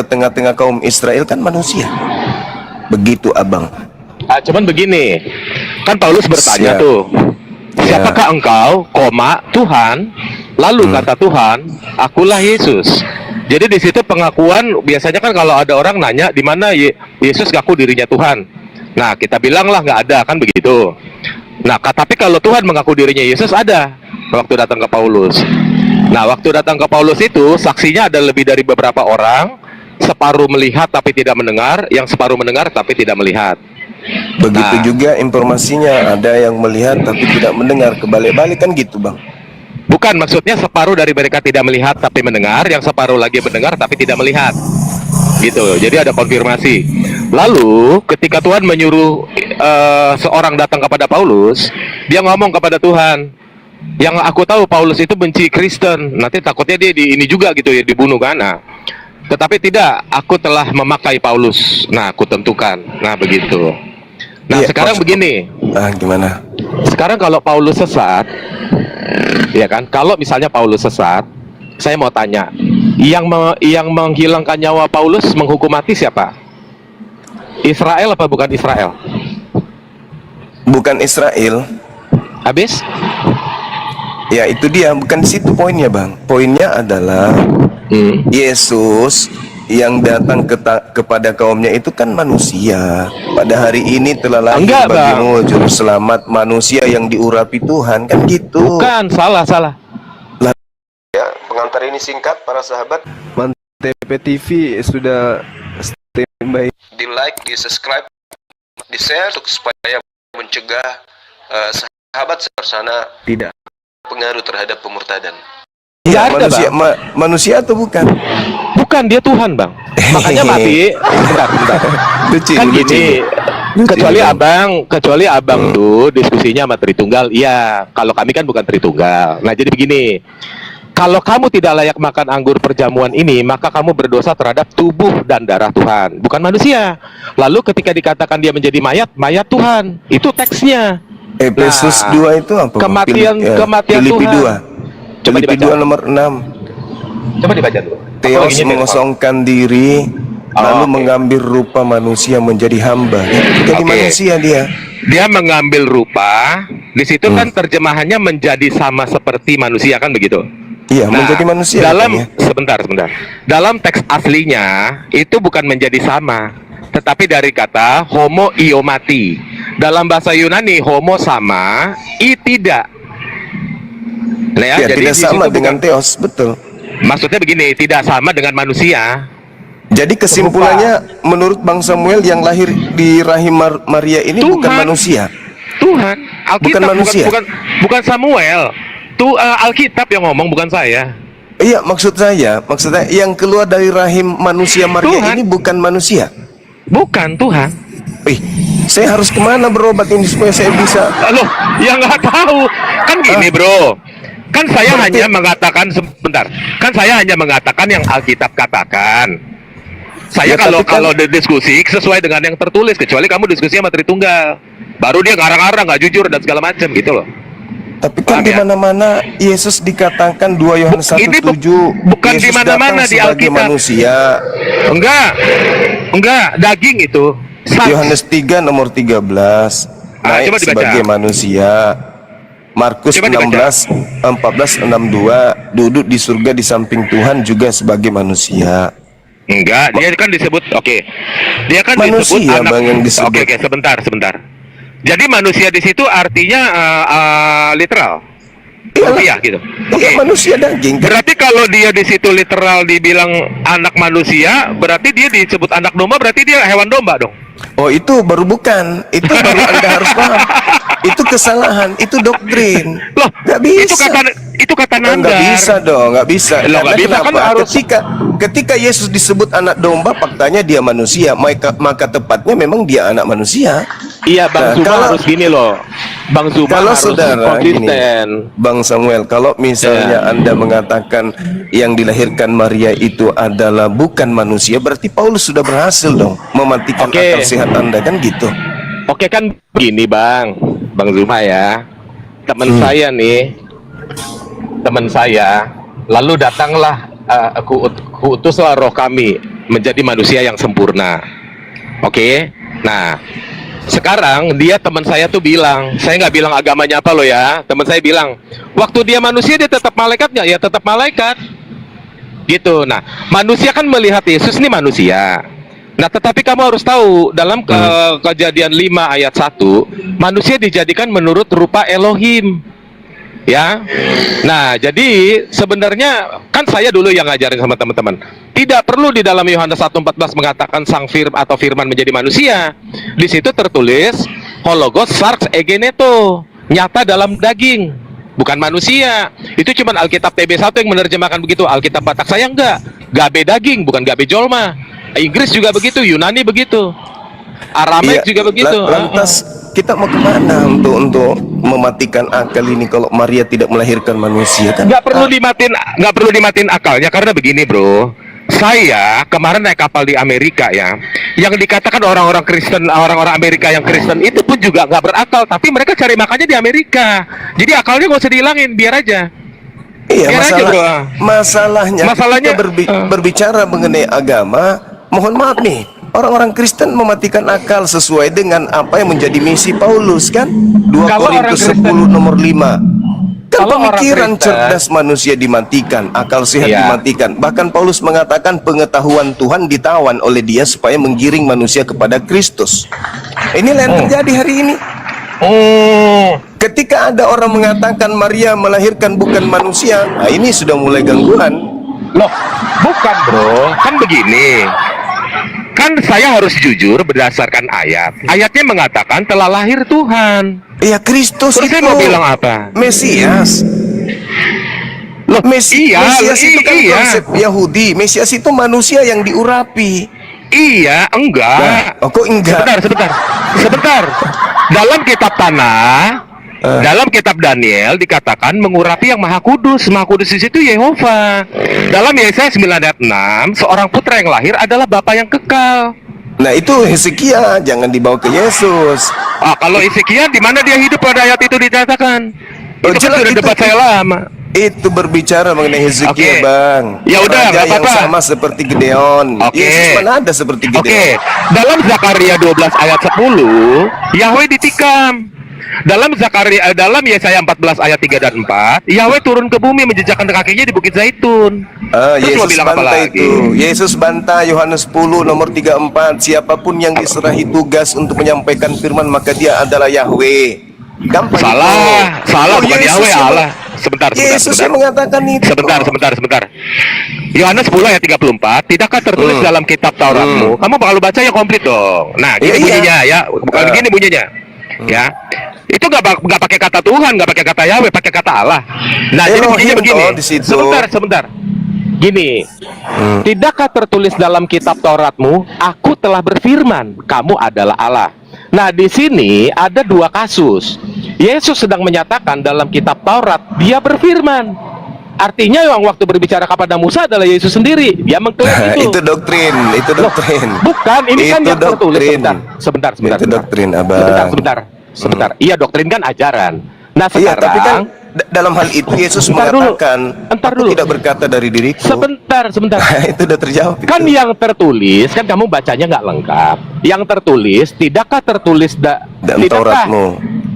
tengah-tengah kaum Israel kan manusia. Begitu abang. Cuman begini, kan Paulus bertanya Siap. tuh, Ya. siapakah engkau, Tuhan? Lalu kata Tuhan, akulah Yesus. Jadi di situ pengakuan, biasanya kan kalau ada orang nanya di mana Yesus ngaku dirinya Tuhan. Nah, kita bilang lah nggak ada, kan begitu. Nah, tapi kalau Tuhan mengaku dirinya Yesus ada waktu datang ke Paulus. Nah, waktu datang ke Paulus itu saksinya ada lebih dari beberapa orang, separuh melihat tapi tidak mendengar, yang separuh mendengar tapi tidak melihat. Begitu Nah, juga informasinya, ada yang melihat tapi tidak mendengar, kebalik-balik kan gitu bang. bukan, maksudnya separuh dari mereka tidak melihat tapi mendengar, yang separuh lagi mendengar tapi tidak melihat. Gitu. Jadi ada konfirmasi. Lalu ketika Tuhan menyuruh seorang datang kepada Paulus, dia ngomong kepada Tuhan, yang aku tahu Paulus itu benci Kristen. Nanti takutnya dia ini juga gitu ya, dibunuh kan. Nah, tetapi tidak, aku telah memakai Paulus. Nah, aku tentukan. Nah, begitu. Nah, Iya, sekarang begini. Gimana? Sekarang kalau Paulus sesat, ya kan? Kalau misalnya Paulus sesat, saya mau tanya, yang menghilangkan nyawa Paulus, menghukum mati siapa? Israel apa bukan Israel? Bukan Israel. Habis? Ya itu dia, bukan di situ poinnya bang. Poinnya adalah Yesus yang datang kepada kaumnya itu kan manusia. Pada hari ini telah lahir bagimu juru selamat, manusia yang diurapi Tuhan, kan gitu. Bukan, salah. Ya, pengantar ini singkat para sahabat. Mantep TV sudah standby. Di like, di subscribe, di share supaya mencegah sahabat sana Tidak. pengaruh terhadap pemurtadan. Ya, Ya, manusia atau bukan? Bukan, dia Tuhan, Bang. Makanya mati. Bentar. Kan gini, kecuali abang tuh diskusinya sama Tritunggal. Iya, kalau kami kan bukan Tritunggal. Nah, jadi begini. Kalau kamu tidak layak makan anggur perjamuan ini, maka kamu berdosa terhadap tubuh dan darah Tuhan, bukan manusia. Lalu ketika dikatakan dia menjadi mayat Tuhan. Itu teksnya. Efesus 2 itu apa? Kematian Filipi Tuhan. 2. Filipi 2 nomor 6. Coba dibaca dulu. Theos mengosongkan diri, lalu mengambil rupa manusia menjadi hamba. Jadi manusia dia. Dia mengambil rupa. Di situ kan terjemahannya menjadi sama seperti manusia, kan begitu? Iya, menjadi manusia. Sebentar. Dalam teks aslinya itu bukan menjadi sama, tetapi dari kata homo iomati. Dalam bahasa Yunani homo sama, tidak. Nah, ya, jadi tidak sama dengan Theos, betul. Maksudnya begini, tidak sama dengan manusia. Jadi kesimpulannya menurut Bang Samuel yang lahir di rahim Maria ini Tuhan. bukan manusia. Tuhan, Alkitab bukan manusia. Bukan Samuel. Tuh Alkitab yang ngomong, bukan saya. Iya, maksudnya yang keluar dari rahim manusia Maria Tuhan. ini bukan manusia. Bukan Tuhan. Saya harus kemana berobat ini supaya saya bisa? Loh, ya nggak tahu. Kan gini, bro. Kan saya hanya mengatakan sebentar. Kan saya hanya mengatakan yang Alkitab katakan. Saya Ya, kalau diskusi sesuai dengan yang tertulis, kecuali kamu diskusi sama Tritunggal. Baru dia ngarang-ngarang, nggak jujur dan segala macam gitu loh. Tapi kan di mana-mana Yesus dikatakan 2 Yohanes 1:7. Bukan di mana-mana di Alkitab. Manusia. Enggak, daging itu. Yohanes 3 nomor 13. Naik coba dibaca. sebagai manusia. Markus 14:62 duduk di surga di samping Tuhan juga sebagai manusia. Enggak, dia kan disebut Dia kan manusia, disebut anak. Bang, yang disebut. Oke, sebentar. Jadi manusia di situ artinya literal. Iya gitu. Iya, manusia daging. Berarti kalau dia di situ literal dibilang anak manusia, berarti dia disebut anak domba, berarti dia hewan domba dong. Oh, itu baru bukan. Itu baru Anda harus paham. Itu kesalahan, itu doktrin. Loh, nggak bisa. Itu kata Nandar. Nggak bisa dong, nggak bisa. Loh, nggak bisa, kan harus. Ketika Yesus disebut anak domba, faktanya dia manusia. Maka tepatnya memang dia anak manusia. Iya, Bang Zuma harus gini loh. Bang Zuma kalau harus saudara konsisten. Gini, Bang Samuel, kalau misalnya Anda mengatakan yang dilahirkan Maria itu adalah bukan manusia, berarti Paulus sudah berhasil dong mematikan akal sehat Anda, kan gitu. Oke, kan begini Bang Zuma ya. Teman saya, lalu datanglah kuutuslah roh kami. menjadi manusia yang sempurna. Oke. Nah, sekarang teman saya tuh bilang, saya nggak bilang agamanya apa loh ya. Teman saya bilang, waktu dia manusia dia tetap malaikat nggak? Ya tetap malaikat. Gitu. Nah, manusia kan melihat Yesus nih manusia. Nah, tetapi kamu harus tahu dalam Kejadian 5 ayat 1, manusia dijadikan menurut rupa Elohim. Ya. Nah, jadi sebenarnya kan saya dulu yang ngajarin sama teman-teman. Tidak perlu di dalam Yohanes 1:14 mengatakan sang atau firman menjadi manusia. Di situ tertulis hologos sarx egeneto, nyata dalam daging, bukan manusia. Itu cuma Alkitab TB1 yang menerjemahkan begitu. Alkitab Batak saya enggak. Gabe daging, bukan gabe jolma. Inggris juga begitu, Yunani begitu. Arameik juga begitu. Lantas kita mau kemana untuk mematikan akal ini kalau Maria tidak melahirkan manusia kan? Nggak perlu dimatiin akalnya, karena begini bro. Saya kemarin naik kapal di Amerika ya, yang dikatakan orang-orang Kristen, orang-orang Amerika yang Kristen itu pun juga nggak berakal, tapi mereka cari makannya di Amerika. Jadi akalnya nggak usah dihilangin, biar aja. Iya, Biar aja, bro. Masalahnya kita berbicara mengenai agama, mohon maaf nih, orang-orang Kristen mematikan akal sesuai dengan apa yang menjadi misi Paulus kan? 2 Kalau Korintus orang Kristen- 10 nomor 5. Kan Kalau orang pemikiran Kristen- cerdas manusia dimatikan, akal sehat Iya. dimatikan. Bahkan Paulus mengatakan pengetahuan Tuhan ditawan oleh dia supaya menggiring manusia kepada Kristus. Inilah yang terjadi hari ini. Ketika ada orang mengatakan Maria melahirkan bukan manusia, nah ini sudah mulai gangguan. Loh, bukan bro, kan begini. Kan saya harus jujur berdasarkan ayat. Ayatnya mengatakan telah lahir Tuhan. Ya Kristus Terus itu saya mau bilang apa? Mesias. Loh, Mesias itu kan iya. konsep Yahudi. Mesias itu manusia yang diurapi. Iya, enggak. Nah, kok enggak? Sebentar. Dalam kitab Tanah, dalam kitab Daniel dikatakan mengurapi yang Maha Kudus. Maha Kudus di situ Yehova. Dalam Yesaya 9 ayat 6, seorang putra yang lahir adalah bapa yang kekal. Nah itu Hezekia, jangan dibawa ke Yesus. Kalau Hezekia di mana dia hidup pada ayat itu dikatakan? Oh, Itu kan jelas sudah itu- debat saya lama. Itu berbicara mengenai Hezekia, Oke. Bang. Ya udah, Raja nggak yang apa-apa. sama seperti Gideon. Oke. Yesus mana ada seperti Gideon? Oke, dalam Zakaria 12 ayat 10, Yahweh ditikam. Dalam Yesaya 14 ayat 3 dan 4, Yahweh turun ke bumi menjejakkan kakinya di Bukit Zaitun. Terus mau Yesus bilang apa bantah lagi? itu. Yesus bantah Yohanes 10 nomor 34. Siapapun yang diserahi tugas untuk menyampaikan firman maka dia adalah Yahweh. Gampang Salah, itu. salah, Oh, bukan Yesus Yahweh, yang- Allah. Sebentar. Yesus yang mengatakan itu. Sebentar. Yohanes 10 ayat 34, tidakkah tertulis dalam kitab Tauratmu? Kamu bakal baca yang komplit dong. Nah, gini Iya. bunyinya ya, bukan gini bunyinya. Ya. Itu nggak pakai kata Tuhan, nggak pakai kata Yahweh, pakai kata Allah. Nah, jadi Elohim bunyinya begini. toh di situ. Sebentar. Gini, tidakkah tertulis dalam kitab Tauratmu, aku telah berfirman, kamu adalah Allah. Nah, di sini ada dua kasus. Yesus sedang menyatakan dalam kitab Taurat, dia berfirman. Artinya yang waktu berbicara kepada Musa adalah Yesus sendiri. Dia mengklaim Nah, itu. itu doktrin. Loh, bukan, ini kan Itu yang tertulis. doktrin. Sebentar. Itu doktrin, Abang. Sebentar. Iya, doktrin kan ajaran. Nah, Iya, sekarang tapi kan dalam hal itu Yesus Entar dulu. mengatakan, Entar aku dulu. tidak berkata dari diriku. sebentar. Itu udah terjawab. Kan itu. yang tertulis, kan kamu bacanya nggak lengkap. Yang tertulis, tidakkah tertulis Dalam Tauratmu.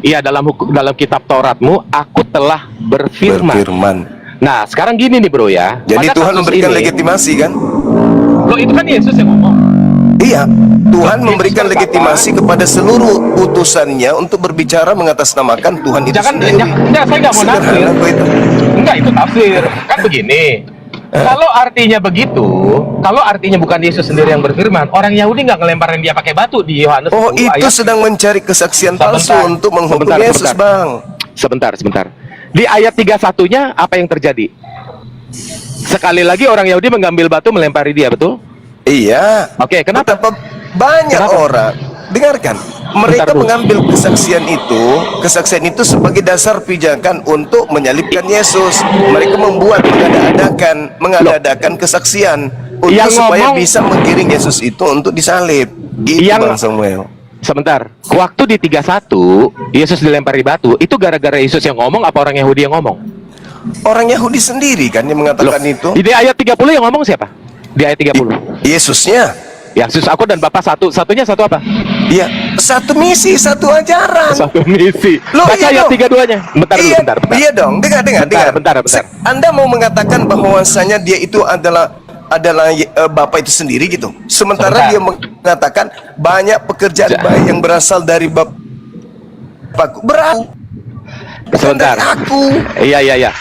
Iya, dalam kitab Tauratmu, aku telah berfirman. Berfirman. Nah, sekarang gini nih bro ya. Jadi Pada Tuhan kasus memberikan ini- legitimasi kan? Loh, itu kan Yesus yang ngomong. Iya, Tuhan Yesus memberikan berkata- legitimasi kepada seluruh utusannya untuk berbicara mengatasnamakan Tuhan itu Jangan, sendiri. enggak, saya nggak mau nafsir. Sederhana kok itu. Enggak, itu tafsir. Kan begini. Kalau artinya begitu, kalau artinya bukan Yesus sendiri yang berfirman, orang Yahudi nggak ngelemparin dia pakai batu di Yohanes Oh, 10 itu ayat. sedang mencari kesaksian palsu Sebentar. untuk menghukum Sebentar, Yesus, sebentar. Bang. Sebentar. Di ayat 31-nya apa yang terjadi? Sekali lagi orang Yahudi mengambil batu melempari dia, betul? Iya. Oke, kenapa? Betapa banyak Kenapa? orang, dengarkan, mereka Bentar dulu. mengambil kesaksian itu sebagai dasar pijakan untuk menyalibkan Yesus. Mereka membuat mengadakan kesaksian untuk Yang supaya ngomong- bisa menggiring Yesus itu untuk disalib. Gitu, Yang- Bang Samuel. Sebentar. Waktu di 31 Yesus dilempari batu, itu gara-gara Yesus yang ngomong apa orang Yahudi yang ngomong? Orang Yahudi sendiri kan yang mengatakan itu. Di ayat 30 yang ngomong siapa? Di ayat 30. Yesusnya. Yesus, aku dan Bapa satu. Satunya satu apa? Iya, satu misi, satu ajaran. Satu misi. Loh, Baca iya ayat dong. 32-nya. Bentar dulu, Iya, bentar. iya dong. Dengar. Bentar. Anda mau mengatakan bahwasanya dia itu adalah Bapa itu sendiri gitu. Sementara Sebentar. dia mengatakan banyak pekerjaan baik yang berasal dari Bapakku. Sebentar. Dari aku. Iya.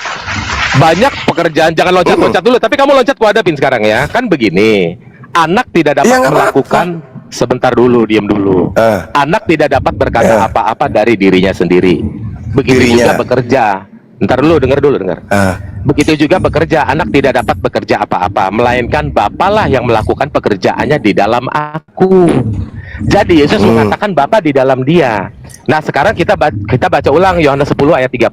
Banyak pekerjaan, jangan loncat-loncat dulu, tapi kamu loncat ku hadapin sekarang ya. Kan begini, anak tidak dapat Ya, nggak melakukan, sebentar dulu, diam dulu. Anak tidak dapat berkata apa-apa dari dirinya sendiri. Begitu juga bekerja. Ntar dulu, dengar. Begitu juga bekerja, anak tidak dapat bekerja apa-apa, melainkan Bapa lah yang melakukan pekerjaannya di dalam aku. Jadi Yesus mengatakan Bapa di dalam dia. Nah, sekarang kita baca ulang Yohanes 10 ayat 30.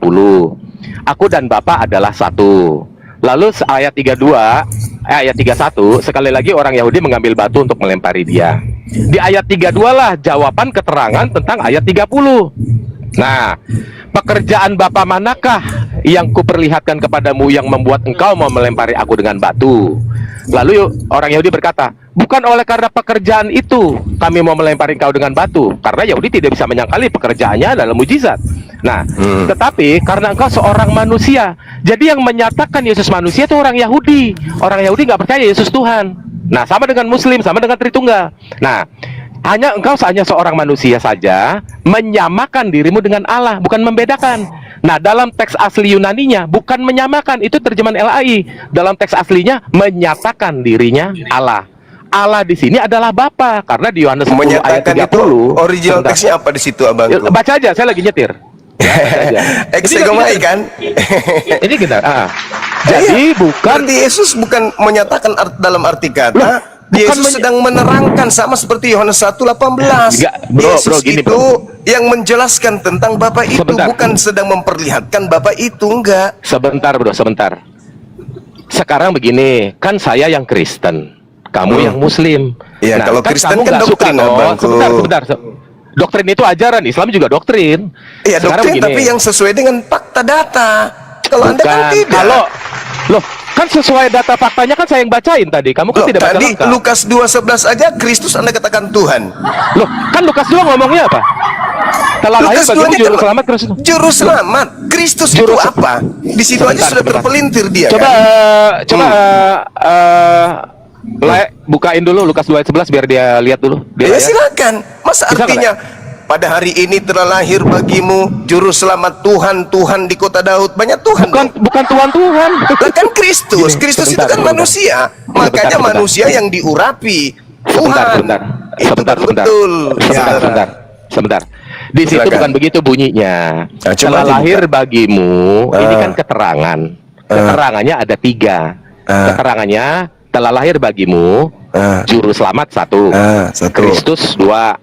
Aku dan Bapa adalah satu. Lalu ayat 31, sekali lagi orang Yahudi mengambil batu untuk melempari dia. Di ayat 32 lah jawaban keterangan tentang ayat 30. Nah, pekerjaan Bapa manakah yang kuperlihatkan kepadamu yang membuat engkau mau melempari aku dengan batu? Lalu orang Yahudi berkata, bukan oleh karena pekerjaan itu kami mau melempari engkau dengan batu, karena Yahudi tidak bisa menyangkali pekerjaannya adalah mujizat. Nah, tetapi karena engkau seorang manusia, jadi yang menyatakan Yesus manusia itu orang Yahudi. Orang Yahudi nggak percaya Yesus Tuhan. Nah, sama dengan Muslim, sama dengan Tritunggal. Nah, engkau hanya seorang manusia saja, menyamakan dirimu dengan Allah, bukan membedakan. Nah, dalam teks asli Yunaninya bukan menyamakan, itu terjemahan LAI. Dalam teks aslinya menyatakan dirinya Allah. Allah di sini adalah Bapa, karena di Yohanes 10 ayat 30 itu original teksnya apa di situ, Abang? Baca aja, saya lagi nyetir. Eksegomai kan? Ini kita. Jadi bukan berarti Yesus bukan menyatakan dalam arti kata. Yesus sedang menerangkan sama seperti Yohanes 1:18. Yesus gini, itu yang menjelaskan tentang Bapa itu, bukan sedang memperlihatkan Bapa itu, enggak. Sebentar, bro, sebentar. Sekarang begini, kan saya yang Kristen, kamu yang Muslim. Ya, kalau Kristen kan doktrin, Abangku. Sebentar. Doktrin itu ajaran, Islam juga doktrin. Iya, doktrin, tapi yang sesuai dengan fakta data. Kalau Anda kan tidak. Loh, kan sesuai data faktanya kan saya yang bacain tadi. Kamu kan tidak baca tadi lengkap. Lukas 2:11 aja Kristus Anda katakan Tuhan. Loh, kan Lukas 2 ngomongnya apa? Telah lahir bagimu juru selamat Kristus. Juru selamat Kristus itu apa? Di situ aja sudah terpelintir dia. Coba bukain dulu Lukas 2 ayat 11 biar dia lihat dulu. Ya silakan. Masa artinya pada hari ini telah lahir bagimu juru selamat Tuhan di kota Daud. Banyak Tuhan. Bukan Tuhan. Lah kan Kristus. Kristus itu kan manusia. Makanya manusia yang diurapi Tuhan. Sebentar. Di situ bukan begitu bunyinya. Telah lahir bagimu, ini kan keterangan. Keterangannya ada 3. Keterangannya telah lahir bagimu juru selamat 1, Kristus 2,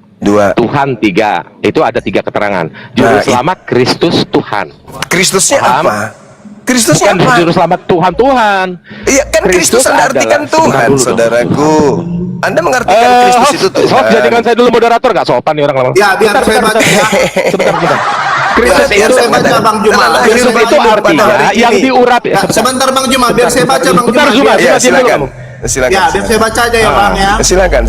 Tuhan 3. Itu ada 3 keterangan. Juru selamat Kristus Tuhan. Kristusnya apa? Kristusnya bukan apa? Juru selamat Tuhan. Iya kan Kristus Anda artikan Tuhan, saudaraku. Anda mengartikan Kristus itu Tuhan. Jadikan saya dulu moderator, gak sopan nih orang lama. Ya, biar saya baca. Sebentar. Kristus biar saya baca, Bang Juma. Kristus itu artinya yang diurapi. Sebentar Bang Juma, biar saya baca Bang Juma. Silakan. Ya, biar saya baca aja ya Bang ya. Silakan.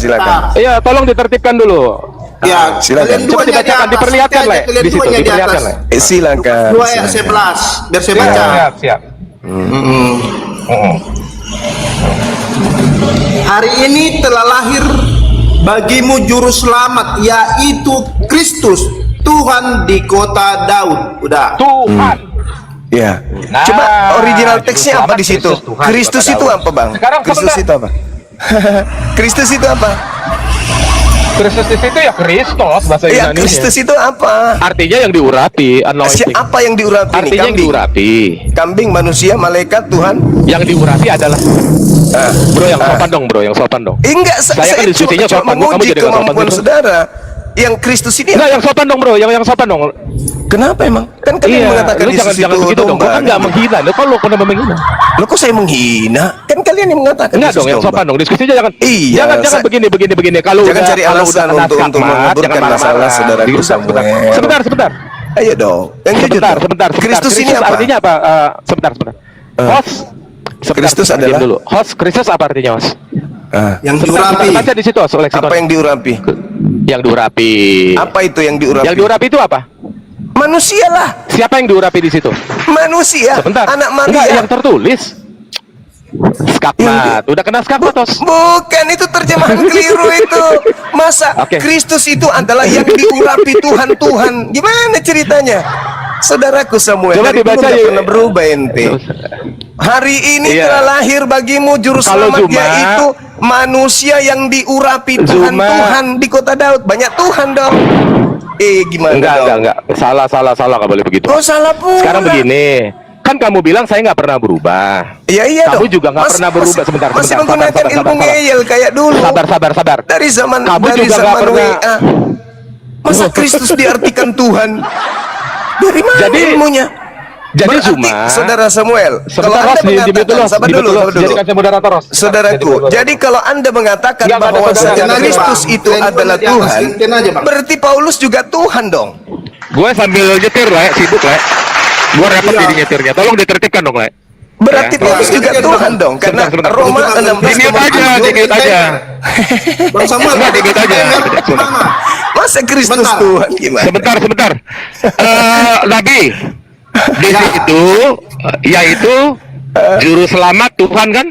Iya, tolong ditertibkan dulu. Ya, silakan. Coba dibacakan, diperlihatkan lah di situ, diperlihatkan lah. Silakan. 2 ayat 11, biar saya baca. Siap. Hari ini telah lahir bagimu juru selamat, yaitu Kristus Tuhan di kota Daud. Udah. Tuhan. Ya. Coba original teksnya apa di situ? Kristus itu apa, Bang? Kristus itu apa? Kristus itu apa? Kristus itu ya Kristos bahasa Yunani. Ya, Kristus itu apa? Artinya yang diurapi, anointing. Apa yang diurapi? Artinya yang diurapi. Kambing, manusia, malaikat, Tuhan. Yang diurapi adalah bro, yang sopan dong, bro, yang sopan dong. Enggak, saya kan diskusinya sopan, kamu jadi nggak sopan gitu. Saudara. Yang Kristus ini enggak, yang sopan dong, bro, yang sopan dong. Kenapa emang? Kan kalian mengatakan Yesus jangan begitu dong. Kau kan nggak menghina. Kalau kau menghina. Lo kok saya menghina? Kan kalian yang mengatakan. Enggak dong, yang sopan dong. Diskusinya jangan. Iya. Jangan begini. Kalau jangan udah, cari alasan untuk mengobrolkan masalah saudaraku Samuel. Sebentar. Ayo dong. Yang jujur. Sebentar. Kristus ini apa? Artinya apa? Sebentar. Host, Kristus diam adalah dulu. Host, Kristus apa artinya, host? Yang Sebentar, diurapi. baca di situ, host, leksikon. Apa yang diurapi? Yang diurapi. Apa itu yang diurapi? Yang diurapi itu apa? Manusia lah. Siapa yang diurapi di situ? Manusia. Sebentar. Anak Enggak, Maria. yang tertulis. Skakmat. Udah kena skakmat, host. Bukan, itu terjemahan keliru itu. Masa Oke. Kristus itu adalah yang diurapi Tuhan. Gimana ceritanya? Saudaraku Samuel, Coba dari dulu dibaca nggak ya. pernah berubah ente. Hari ini Iya. telah lahir bagimu juru Kalau selamat, Zuma- yaitu manusia yang diurapi Zuma- Tuhan di kota Daud. Banyak Tuhan dong. Gimana dong? Enggak. Salah, nggak boleh begitu. Kok salah pula? Sekarang begini. Kan kamu bilang saya nggak pernah berubah. Iya Kamu dong. juga nggak pernah berubah. Sebentar, Masih sabar, menggunakan sabar, ilmu sabar. ngeyel kayak dulu. Sabar. Dari zaman Kamu dari juga nggak zaman pernah. WA. Masa Kristus diartikan Tuhan? Dari mana Jadi- ilmunya? Jadi Berarti, Zuma, Saudara Samuel, kalau sebentar, Anda host, di mengatakan, mute dulu, sabar di mute dulu. Jadikan saya moderator, host. Saudaraku, jadi kalau Anda mengatakan Nggak ada bahwa saudara, Kristus Bang. itu Handphone adalah di atas, Tuhan, handphone aja, Bang. berarti Paulus juga Tuhan dong. Gue sambil nyetir, Le, sibuk, Le. Gue repot Iya. jadi nyetirnya. Tolong ditertibkan dong, Le. Berarti Ya. Paulus juga Sebentar, Tuhan dong, karena sebentar. Roma Sebentar, 16 Di mute aja, di mute aja. Bang Samuel, Nggak, di mute aja. Pertama. Masa Kristus Sebentar. Tuhan gimana? Sebentar. Nabi, di situ, yaitu juru selamat Tuhan kan?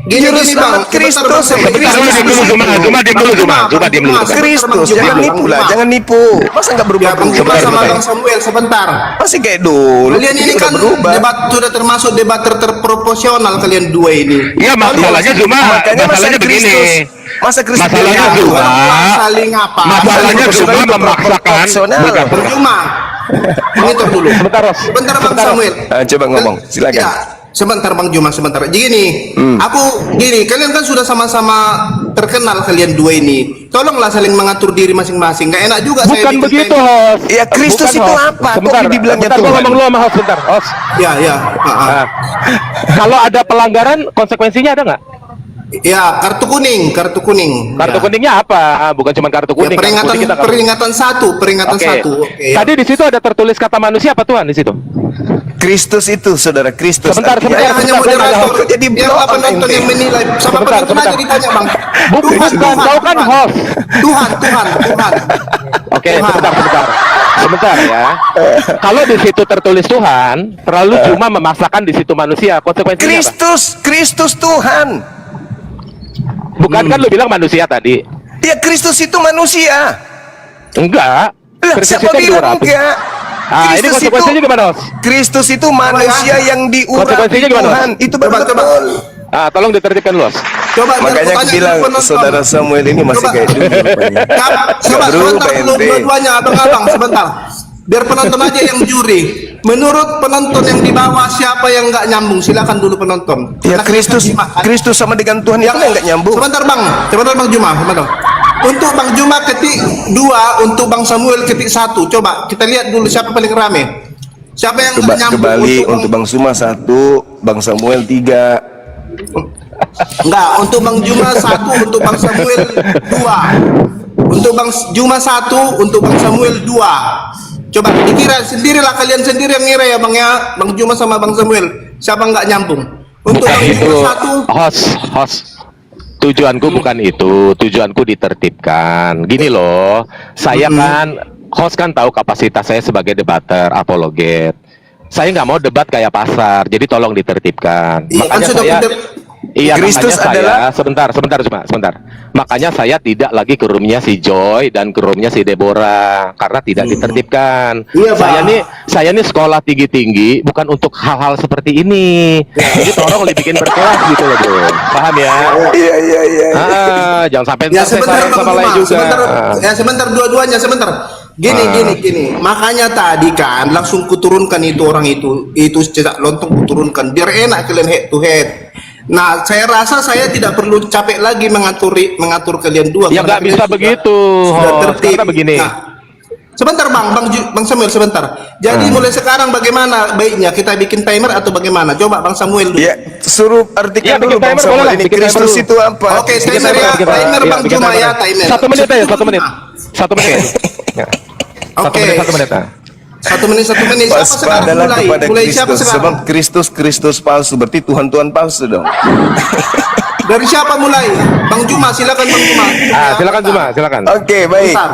Juru selamat Kristus, Sebentar, Sebentar, Kristus Zuma diem dulu, Zuma. Zuma diem dulu. Kristus, jangan nipu lah, jangan nipu. Masa nggak Ya, berubah? Bang Juma Sebentar, sama sebentar. Bang Samuel sebentar. Masih kayak dulu. Kalian ini udah kan berubah. debat sudah termasuk debat terproporsional kalian dua ini. Iya, masalahnya Zuma, Makanya masalahnya begini. Masa Kristus Masalahnya jadi Zuma, Tuhan? Saling apa? masalahnya Proporsional Zuma itu memaksakan. proporsional. Bukan. Bang Juma. Monitor dulu. Sebentar, Ros. Sebentar Bang Sebentar, Ros. Samuel. Coba ngomong, silakan. Ya, sebentar Bang Juma, sebentar. Gini, kalian kan sudah sama-sama terkenal kalian dua ini. Tolonglah saling mengatur diri masing-masing. Gak enak juga saya Bukan bikin begitu, tanya. host. Ya, Kristus Bukan, itu host. apa? Kok Sebentar, dibilangnya sebentar, gua Tuhan? ngomong dulu sama host, sebentar, host. Ya. Nah, kalau ada pelanggaran, konsekuensinya ada nggak? Ya, kartu kuning. Kartu Ya. kuningnya apa? Bukan cuma kartu Ya, kuning. Kartu peringatan kuning kita nggak- peringatan satu. Oke, ya. Tadi di situ ada tertulis kata manusia apa Tuhan di situ? Kristus itu, saudara Kristus. Sebentar, Artinya- Saya hanya moderator. Kok jadi Biar blok penonton ente? yang menilai. Sama Sebentar, penonton aja sebentar. ditanya Bang. Bukan, kau kan host. Tuhan. Oke, Tuhan. sebentar ya. Kalau di situ tertulis Tuhan, terlalu cuma memaksakan di situ manusia. Konsekuensinya apa? Kristus Tuhan. Bukan kan lu bilang manusia tadi? Ya, Kristus itu manusia. Enggak. Lah, Kristus siapa itu bilang diurapi. enggak? Ah, ini konsekuensinya gimana, Host? Kristus itu manusia yang diurapi Konsekuensinya gimana, Tuhan. Itu baru Coba. betul. Ah, tolong ditertibkan lu, Host. Coba biar Makanya aku aku tanya bilang dulu penonton. saudara Samuel ini masih Coba. kayak dulu rupanya. Coba Nggak berubah, sebentar dulu ente. dua-duanya abang-abang sebentar. Biar penonton aja yang juri. Menurut penonton yang di bawah siapa yang nggak nyambung? Silakan dulu penonton. Ya, Karena Kristus kita simak, kan? Kristus sama dengan Tuhan itu nggak nyambung. Sebentar Bang Juma, sebentar. Untuk Bang Juma ketik 2, untuk Bang Samuel ketik 1. Coba kita lihat dulu siapa paling rame. Siapa yang Coba nggak nyambung? kembali untuk Bang Suma 1, Bang Samuel 3. Enggak, untuk Bang Juma 1, untuk Bang Samuel 2. Untuk Bang Juma 1, untuk Bang Samuel 2. Coba dikira sendirilah, kalian sendiri yang ngira ya Bang ya. Bang Juma sama Bang Samuel, siapa nggak nyambung? Untuk Bukan Bang itu, Juma 1, host. Tujuanku bukan itu, tujuanku ditertibkan. Gini loh, saya kan host kan tahu kapasitas saya sebagai debater, apologet. Saya nggak mau debat kayak pasar, jadi tolong ditertibkan. Iya, kan Makanya sudah saya, bener. iya Kristus makanya adalah- saya sebentar. Makanya saya tidak lagi ke roomnya si Joy dan ke roomnya si Deborah karena tidak ditertibkan. Iya, Pak. Saya nih sekolah tinggi-tinggi bukan untuk hal-hal seperti ini. Jadi tolong dibikin berkelas gitu loh, bro. Paham ya? Iya. Jangan sampai ya ntar saya sebentar sayang Bang sama lain Juma, juga. sebentar dua-duanya sebentar. Gini. Makanya tadi kan langsung kuturunkan itu orang itu cetak lontong kuturunkan biar enak kalian head to head. Nah, saya rasa saya tidak perlu capek lagi mengatur kalian dua. Ya karena nggak bisa kalian begitu, sudah host. tertib. Karena begini. Nah, sebentar Bang Samuel sebentar. Jadi mulai sekarang bagaimana baiknya kita bikin timer atau bagaimana? Coba Bang Samuel dulu. Ya, suruh artikan Ya, bikin dulu Bang timer boleh Samuel lah, ini bikin timer Kristus dulu. itu apa? Oke, Bikin timer ya, bikin timer Bang bikin Juma ya, timer. 1 menit aja, 1 menit. 1 menit. Oke. 1 menit. Satu menit. Siapa sekarang Waspadalah mulai? kepada Mulai siapa Kristus, sekarang? sebab Kristus palsu, berarti Tuhan palsu dong. Dari siapa mulai? Bang Juma, silakan Bang Juma. Silakan Zuma, silakan. Oke, baik. Bentar.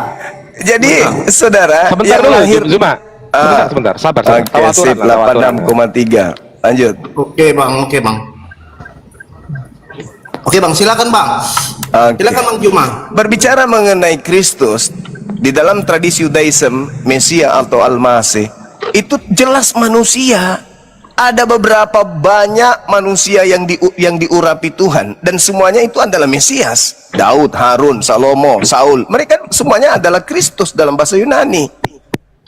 Jadi saudara Sebentar yang dulu, lahir Zuma. Sebentar, sabar. Oke, Tahu aturan sip, lah, tahu aturan. 86,3. Lanjut. Oke Bang, silakan Bang. Oke. Silakan Bang Juma. Berbicara mengenai Kristus di dalam tradisi Yudaism, Mesia atau Al-Masih itu jelas manusia. Ada beberapa banyak manusia yang diurapi Tuhan dan semuanya itu adalah Mesias. Daud, Harun, Salomo, Saul, mereka semuanya adalah Kristus dalam bahasa Yunani.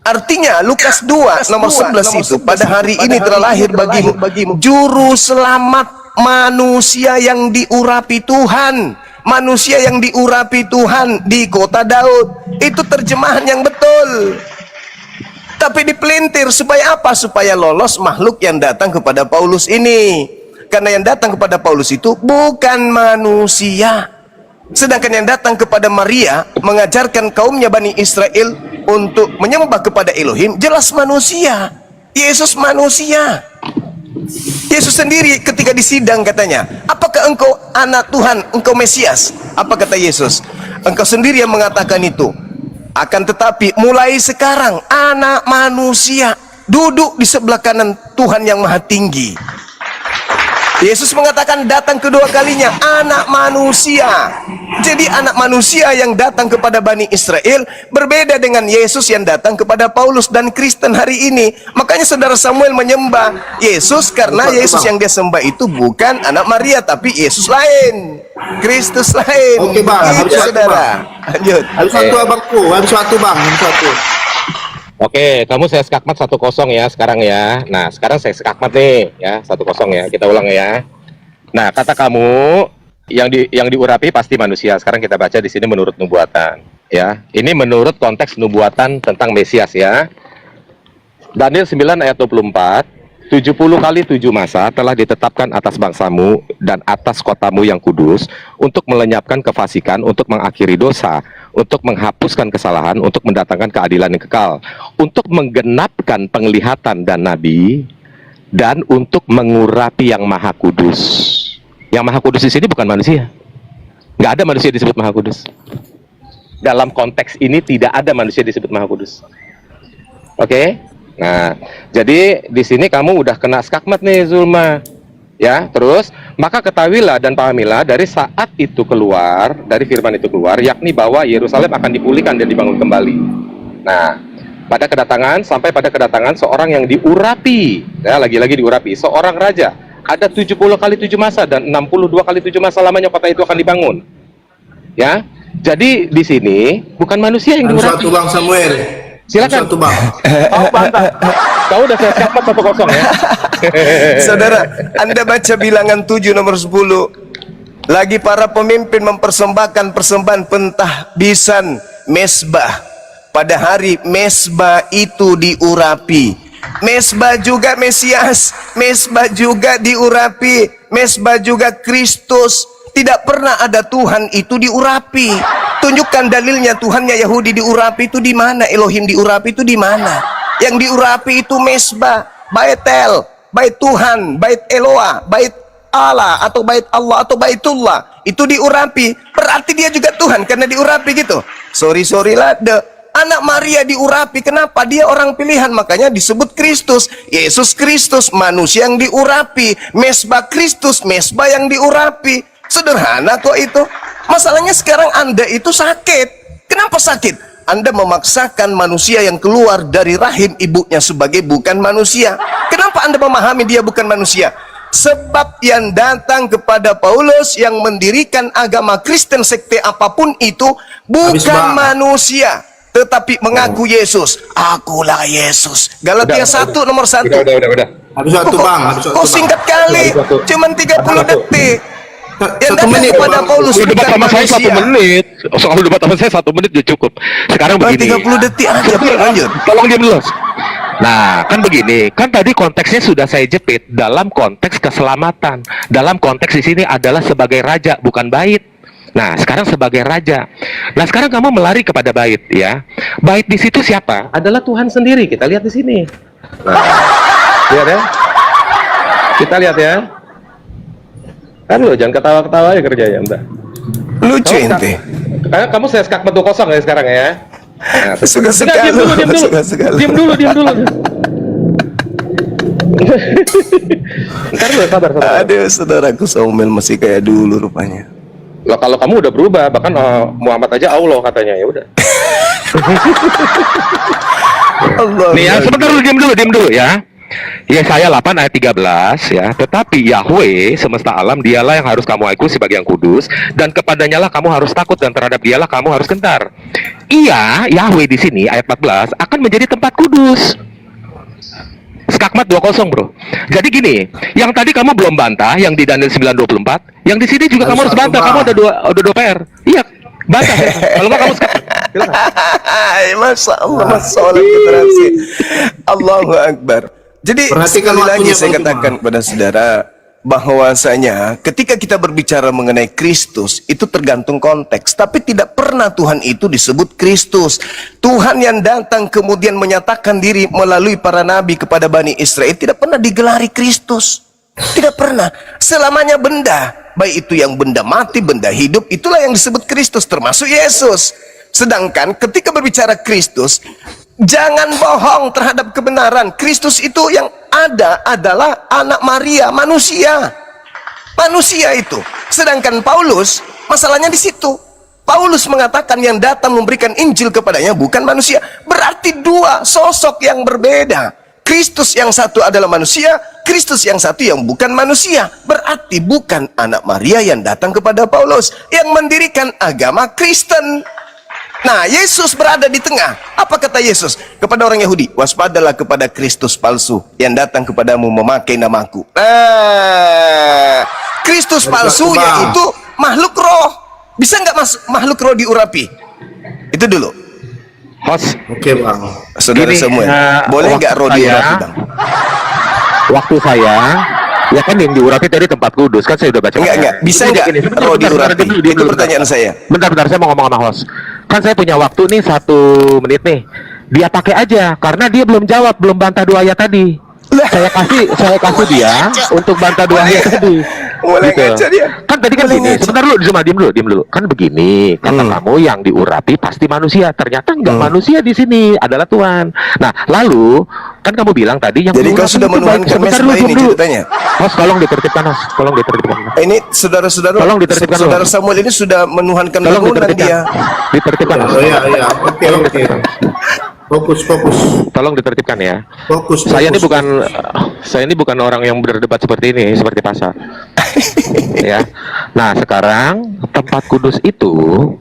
Artinya Lukas 2 nomor 11 itu, pada hari ini telah lahir bagimu juru selamat manusia yang diurapi Tuhan. Manusia yang diurapi Tuhan di kota Daud. Itu terjemahan yang betul. Tapi dipelintir supaya apa? Supaya lolos makhluk yang datang kepada Paulus ini. Karena yang datang kepada Paulus itu bukan manusia. Sedangkan yang datang kepada Maria mengajarkan kaumnya Bani Israel untuk menyembah kepada Elohim, jelas manusia. Yesus manusia. Yesus sendiri ketika disidang katanya, apakah engkau anak Tuhan, engkau Mesias? Apa kata Yesus? Engkau sendiri yang mengatakan itu. Akan tetapi mulai sekarang anak manusia duduk di sebelah kanan Tuhan yang maha tinggi. Yesus mengatakan datang kedua kalinya anak manusia. Jadi anak manusia yang datang kepada Bani Israel berbeda dengan Yesus yang datang kepada Paulus dan Kristen hari ini. Makanya saudara Samuel menyembah Yesus karena Yesus yang dia sembah itu bukan anak Maria, tapi Yesus lain, Kristus lain. Oke Bang, Itu, habis waktu, saudara. Bang. Lanjut. Habis satu abangku, habis satu. Oke, kamu saya skakmat 1-0 ya sekarang ya. Nah, sekarang saya skakmat nih ya, 1-0 ya. Kita ulang ya. Nah, kata kamu yang diurapi pasti manusia. Sekarang kita baca di sini menurut nubuatan ya. Ini menurut konteks nubuatan tentang Mesias ya. Daniel 9 ayat 24, 70 kali 7 masa telah ditetapkan atas bangsamu dan atas kotamu yang kudus untuk melenyapkan kefasikan, untuk mengakhiri dosa, untuk menghapuskan kesalahan, untuk mendatangkan keadilan yang kekal, untuk menggenapkan penglihatan dan nabi, dan untuk mengurapi yang maha kudus. Yang maha kudus di sini bukan manusia. Nggak ada manusia disebut maha kudus. Dalam konteks ini tidak ada manusia disebut maha kudus. Oke? Nah, jadi di sini kamu udah kena skakmat nih Zulma. Ya, terus maka ketahuilah dan pahamilah dari saat itu keluar, dari firman itu keluar, yakni bahwa Yerusalem akan dipulihkan dan dibangun kembali. Nah, pada kedatangan, sampai pada kedatangan seorang yang diurapi, ya lagi-lagi diurapi, seorang raja. Ada 70 kali 7 masa dan 62 kali 7 masa lamanya kota itu akan dibangun. Ya, jadi di sini bukan manusia yang diurapi. Satu Bang Samuel. Silakan. Satu Bang. Oh, bantah. Kau udah saya skakmat 1-0 ya. Saudara, Anda baca bilangan 7 nomor 10. Lagi para pemimpin mempersembahkan persembahan pentahbisan mesbah. Pada hari mesbah itu diurapi. Mesbah juga Mesias, mesbah juga diurapi, mesbah juga Kristus. Tidak pernah ada Tuhan itu diurapi. Tunjukkan dalilnya Tuhannya Yahudi diurapi itu di mana? Elohim diurapi itu di mana? Yang diurapi itu mesbah, Baitel, bait Tuhan, bait Eloah, bait Allah atau bait Allah atau baitullah. Itu diurapi. Berarti dia juga Tuhan karena diurapi gitu. Sorry lah, anak Maria diurapi. Kenapa? Dia orang pilihan, makanya disebut Kristus. Yesus Kristus, manusia yang diurapi. Mesbah Kristus, mesbah yang diurapi. Sederhana kok itu. Masalahnya sekarang Anda itu sakit. Kenapa sakit? Anda memaksakan manusia yang keluar dari rahim ibunya sebagai bukan manusia. Kenapa Anda memahami dia bukan manusia? Sebab yang datang kepada Paulus yang mendirikan agama Kristen sekte apapun itu bukan manusia, tetapi mengaku Yesus. Akulah Yesus. Galatia 1 nomor 1. Udah. Habis satu Bang, habis satu. Kok singkat kali? Cuman 30 detik. Yang datang kepada Paulus Kalau debat bukan sama saya 1 manusia. menit. Kalau debat sama saya 1 menit udah cukup. Sekarang begini. 30 detik aja, lanjut. Tolong diam dulu. Nah, kan begini. Kan tadi konteksnya sudah saya jepit dalam konteks keselamatan. Dalam konteks di sini adalah sebagai raja, bukan bait. Nah, sekarang sebagai raja. Nah, sekarang kamu melari kepada bait, ya. Bait di situ siapa? Adalah Tuhan sendiri. Kita lihat di sini. Nah, lihat ya. Kita lihat ya. Kan lo jangan ketawa-ketawa ya kerjanya, entah. Lucu ente. Kamu saya skak bentuk kosong ya sekarang ya. Nah, Suka Enggak, sekali. diam dulu, diam dulu. Suka sekali. Diam dulu. Ntar dulu, sabar. Aduh, saudaraku Samuel masih kayak dulu rupanya. Loh, kalau kamu udah berubah, bahkan Muhammad aja Allah katanya, ya udah. Allah. Nih ya, sebentar dulu, diam dulu ya. Yesaya 8 ayat 13 ya. Tetapi Yahweh semesta alam, dialah yang harus kamu ikuti sebagai yang kudus, dan kepadanya lah kamu harus takut, dan terhadap dialah kamu harus gentar. Ia, Yahweh di sini ayat 14 akan menjadi tempat kudus. Skakmat 20, bro. Jadi gini, yang tadi kamu belum bantah, yang di Daniel 9:24, yang di sini juga kamu harus bantah. Kamu ada dua PR. Iya, bantah. Kalau nggak kamu skakmat. Masya Allah, masalah literasi. Allahu Akbar. Jadi Perhatikan sekali lagi waktunya, saya Bang katakan kepada saudara bahwasanya ketika kita berbicara mengenai Kristus itu tergantung konteks, tapi tidak pernah Tuhan itu disebut Kristus. Tuhan yang datang kemudian menyatakan diri melalui para nabi kepada Bani Israel tidak pernah digelari Kristus. Tidak pernah. Selamanya benda, baik itu yang benda mati, benda hidup, itulah yang disebut Kristus, termasuk Yesus. Sedangkan ketika berbicara Kristus, jangan bohong terhadap kebenaran. Kristus itu yang ada adalah anak Maria, manusia. Manusia itu. Sedangkan Paulus, masalahnya di situ. Paulus mengatakan yang datang memberikan Injil kepadanya bukan manusia. Berarti dua sosok yang berbeda. Kristus yang satu adalah manusia, Kristus yang satu yang bukan manusia. Berarti bukan anak Maria yang datang kepada Paulus, yang mendirikan agama Kristen. Nah, Yesus berada di tengah. Apa kata Yesus kepada orang Yahudi? Waspadalah kepada Kristus palsu yang datang kepadamu memakai namaku. Nah, Kristus palsu yaitu makhluk roh. Bisa nggak makhluk roh diurapi? Itu dulu. Host, Oke, Bang. Saudara Gini, Samuel, boleh nggak roh diurapi, Bang? waktu saya, ya kan yang diurapi tadi tempat kudus, kan saya udah baca. Enggak. Bisa nggak roh diurapi? Itu pertanyaan saya. Bentar, saya mau ngomong sama host. Kan saya punya waktu nih 1 menit nih. Dia pakai aja, karena dia belum jawab, belum bantah 2 ayat tadi. Saya kasih dia untuk bantah 2 ayat tadi. Mulai ngaca dia. Kan tadi kan gini, sebentar dulu, diam dulu. Kan begini, kata kamu yang diurapi pasti manusia. Ternyata enggak, manusia di sini adalah Tuhan. Nah, lalu kan kamu bilang tadi yang Jadi kau diurapi sudah itu menuhankan baik. Sebentar mesbah dulu, ini dulu. ceritanya? Host, tolong ditertibkan, host. Tolong ditertibkan. Ini saudara-saudara, Tolong ditertibkan, saudara Bang. Samuel ini sudah menuhankan Tolong bangunan ditertibkan. dia. Ditertibkan, host. Oh iya. Oke. Fokus. Tolong ditertibkan ya. Fokus. Saya ini bukan orang yang berdebat seperti ini, seperti pasar. Ya. Nah, sekarang tempat kudus itu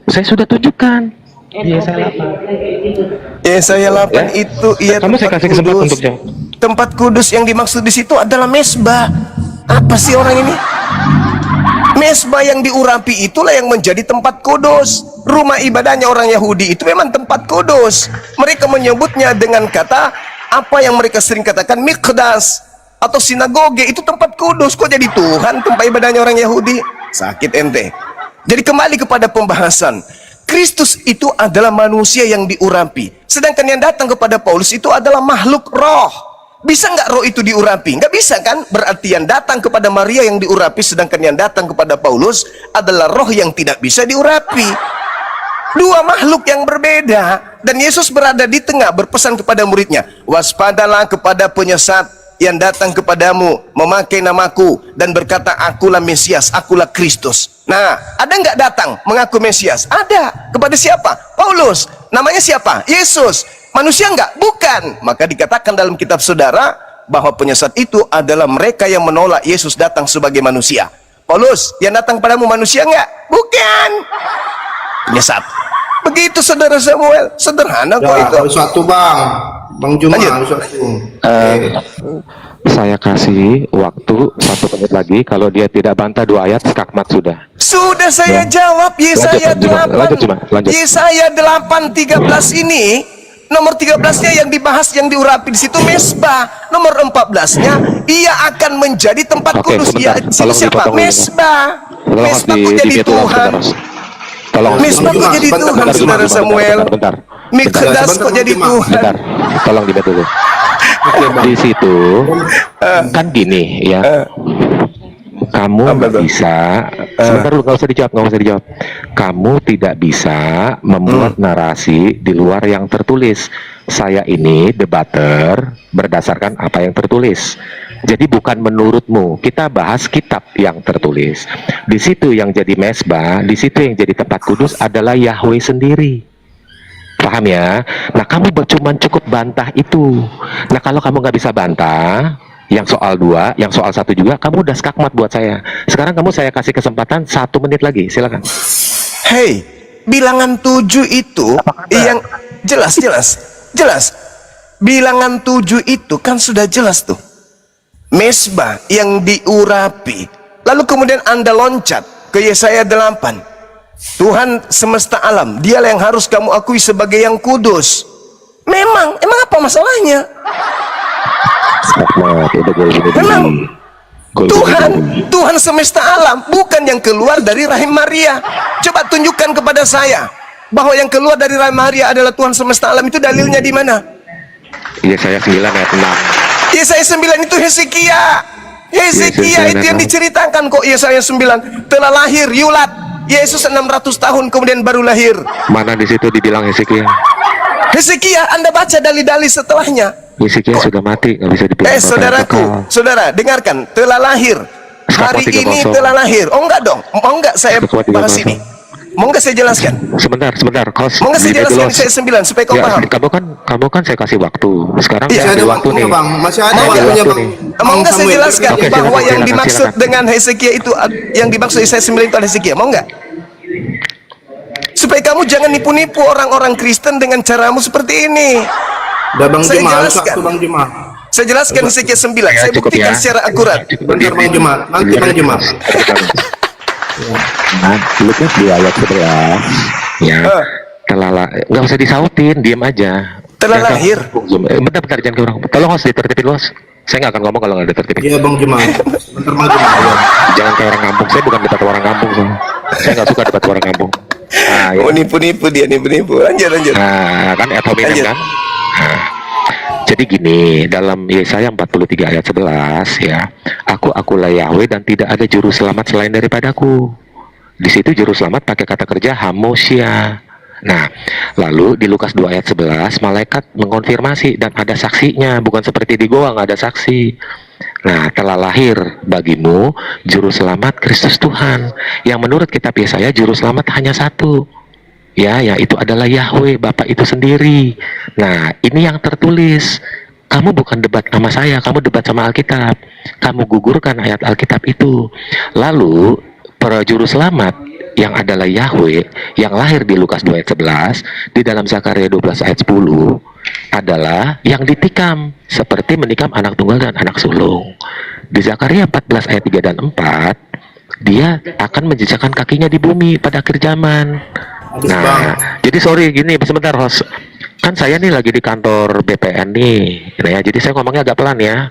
saya sudah tunjukkan. Yesaya 8 Ya. itu ia Kamu saya tempat kasih kesempatan kudus. untuk jawab. Tempat kudus yang dimaksud di situ adalah mesbah. Apa sih orang ini? Mesbah yang diurapi itulah yang menjadi tempat kudus. Rumah ibadahnya orang Yahudi itu memang tempat kudus. Mereka menyebutnya dengan kata apa yang mereka sering katakan mikdas atau sinagoge, itu tempat kudus. Kok jadi Tuhan tempat ibadahnya orang Yahudi? Sakit ente. Jadi kembali kepada pembahasan. Kristus itu adalah manusia yang diurapi. Sedangkan yang datang kepada Paulus itu adalah makhluk roh. Bisa nggak roh itu diurapi? Nggak bisa kan? Berarti yang datang kepada Maria yang diurapi, sedangkan yang datang kepada Paulus adalah roh yang tidak bisa diurapi. Dua makhluk yang berbeda. Dan Yesus berada di tengah berpesan kepada muridnya, waspadalah kepada penyesat yang datang kepadamu memakai namaku dan berkata akulah Mesias, akulah Kristus. Nah, ada nggak datang mengaku Mesias? Ada. Kepada siapa? Paulus. Namanya siapa? Yesus. Manusia nggak? Bukan. Maka dikatakan dalam kitab saudara bahwa penyesat itu adalah mereka yang menolak Yesus datang sebagai manusia. Paulus, yang datang padamu manusia nggak? Bukan. Penyesat. Begitu saudara Samuel. Sederhana kok itu. Harus satu, Bang Juma, Lanjut. harus satu. Saya kasih waktu 1 menit lagi. Kalau dia tidak bantah 2 ayat, skakmat sudah. Sudah saya jawab. Yesaya Lanjut, Cuma. 8. Yesaya 8:13 ini nomor 13-nya yang dibahas, yang diurapi di situ mesbah. Nomor 14-nya ia akan menjadi tempat Oke, kudus. sebentar. Ia Tolong siapa? dipotong dulu. Mesbah. Tolong Mesbah di kok jadi mute dulu Tuhan. sebentar, Mas. Tolong. Mesbah kok jadi Bentar, Tuhan, bentar, saudara bentar, Samuel? bentar. Mikdas Bentar, kok jadi Bang. Tuhan? Bentar, tolong dibantu dulu. Oke, Bang. Di situ kan gini ya. Kamu Apa nggak tuh? bisa. Sebentar dulu, nggak usah dijawab, nggak usah dijawab. Kamu tidak bisa membuat narasi di luar yang tertulis. Saya ini debater berdasarkan apa yang tertulis. Jadi bukan menurutmu, kita bahas kitab yang tertulis. Di situ yang jadi mesbah, di situ yang jadi tempat kudus adalah Yahweh sendiri. Paham ya? Nah, kamu cuman cukup bantah itu. Nah, kalau kamu nggak bisa bantah, yang soal 2, yang soal 1 juga, kamu udah skakmat buat saya. Sekarang saya kasih kesempatan 1 menit lagi, silakan. Hei, bilangan 7 itu yang jelas. Bilangan 7 itu kan sudah jelas tuh. Mesbah yang diurapi. Lalu kemudian Anda loncat ke Yesaya 8. Tuhan semesta alam, dialah yang harus kamu akui sebagai yang kudus. Emang apa masalahnya? Skakmat, udah gue gini Memang dulu. Tuhan semesta alam bukan yang keluar dari rahim Maria. Coba tunjukkan kepada saya bahwa yang keluar dari rahim Maria adalah Tuhan semesta alam. Itu dalilnya di mana? Yesaya 9 ayat 6. Yesaya 9 itu Hezekia itu yang diceritakan kok. Yesaya 9 telah lahir Yulat Yesus 600 tahun kemudian baru lahir. Mana di situ dibilang Hezekia? Anda baca dalil-dalil setelahnya. Hezekia sudah mati, nggak bisa dibilang. Saudara dengarkan, telah lahir hari ini, telah lahir. Oh enggak dong, mau enggak saya bahas ini? Mau nggak saya jelaskan? Sebentar, host. Mau nggak saya jelaskan saya 9 supaya kau paham? Kamu kan saya kasih waktu. Sekarang Masih saya ada ambil waktu nih. Bang. Masih ada Mau waktunya, waktu Bang. nih. Mau nggak saya Samuel. jelaskan Oke, bahwa silakan, yang dimaksud silakan. dengan Hezekia itu, yang dimaksud Yesaya 9 itu adalah Hezekia? Mau nggak? Supaya kamu jangan nipu-nipu orang-orang Kristen dengan caramu seperti ini. Udah Bang Saya Juma, jelaskan. waktu Bang Juma. Saya jelaskan Hezekia 9. Saya cukup buktikan ya. secara akurat. Bentar Bang Juma, nanti Bang Juma. Nah, Lukas 2 ayat 11. Ya. Nggak usah disautin, diam aja. Telah lahir. Bentar, jangan ke orang. Tolong host ditertipin, host. Saya nggak akan ngomong kalau nggak ditertipin. Iya Bang Juma. Bentar Bang Juma. Ya. Jangan kayak orang kampung. Saya bukan debat orang kampung. Saya nggak suka debat orang kampung. Nah, ya. Oh, nipu-nipu dia, nipu-nipu. Lanjut. Nah, kan ad hominem Lanjut. kan. Nah, jadi gini, dalam Yesaya 43 ayat 11 ya, akulah Yahweh dan tidak ada juru selamat selain daripadaku. Di situ juru selamat pakai kata kerja Hamosia. Nah, lalu di Lukas 2 ayat 11 malaikat mengonfirmasi dan ada saksinya, bukan seperti di goa nggak ada saksi. Nah, telah lahir bagimu juru selamat Kristus Tuhan, yang menurut kitab Yesaya juru selamat hanya satu. Ya, itu adalah Yahweh, Bapa itu sendiri. Nah, ini yang tertulis. Kamu bukan debat sama saya, kamu debat sama Alkitab. Kamu gugurkan ayat Alkitab itu. Lalu, para juru selamat yang adalah Yahweh, yang lahir di Lukas 2 ayat 11, di dalam Zakaria 12 ayat 10, adalah yang ditikam, seperti menikam anak tunggal dan anak sulung. Di Zakaria 14 ayat 3 dan 4, dia akan menjejakkan kakinya di bumi pada akhir zaman. Nah, jadi sorry gini, sebentar host. Kan saya nih lagi di kantor BPN nih, nah, ya, jadi saya ngomongnya agak pelan ya.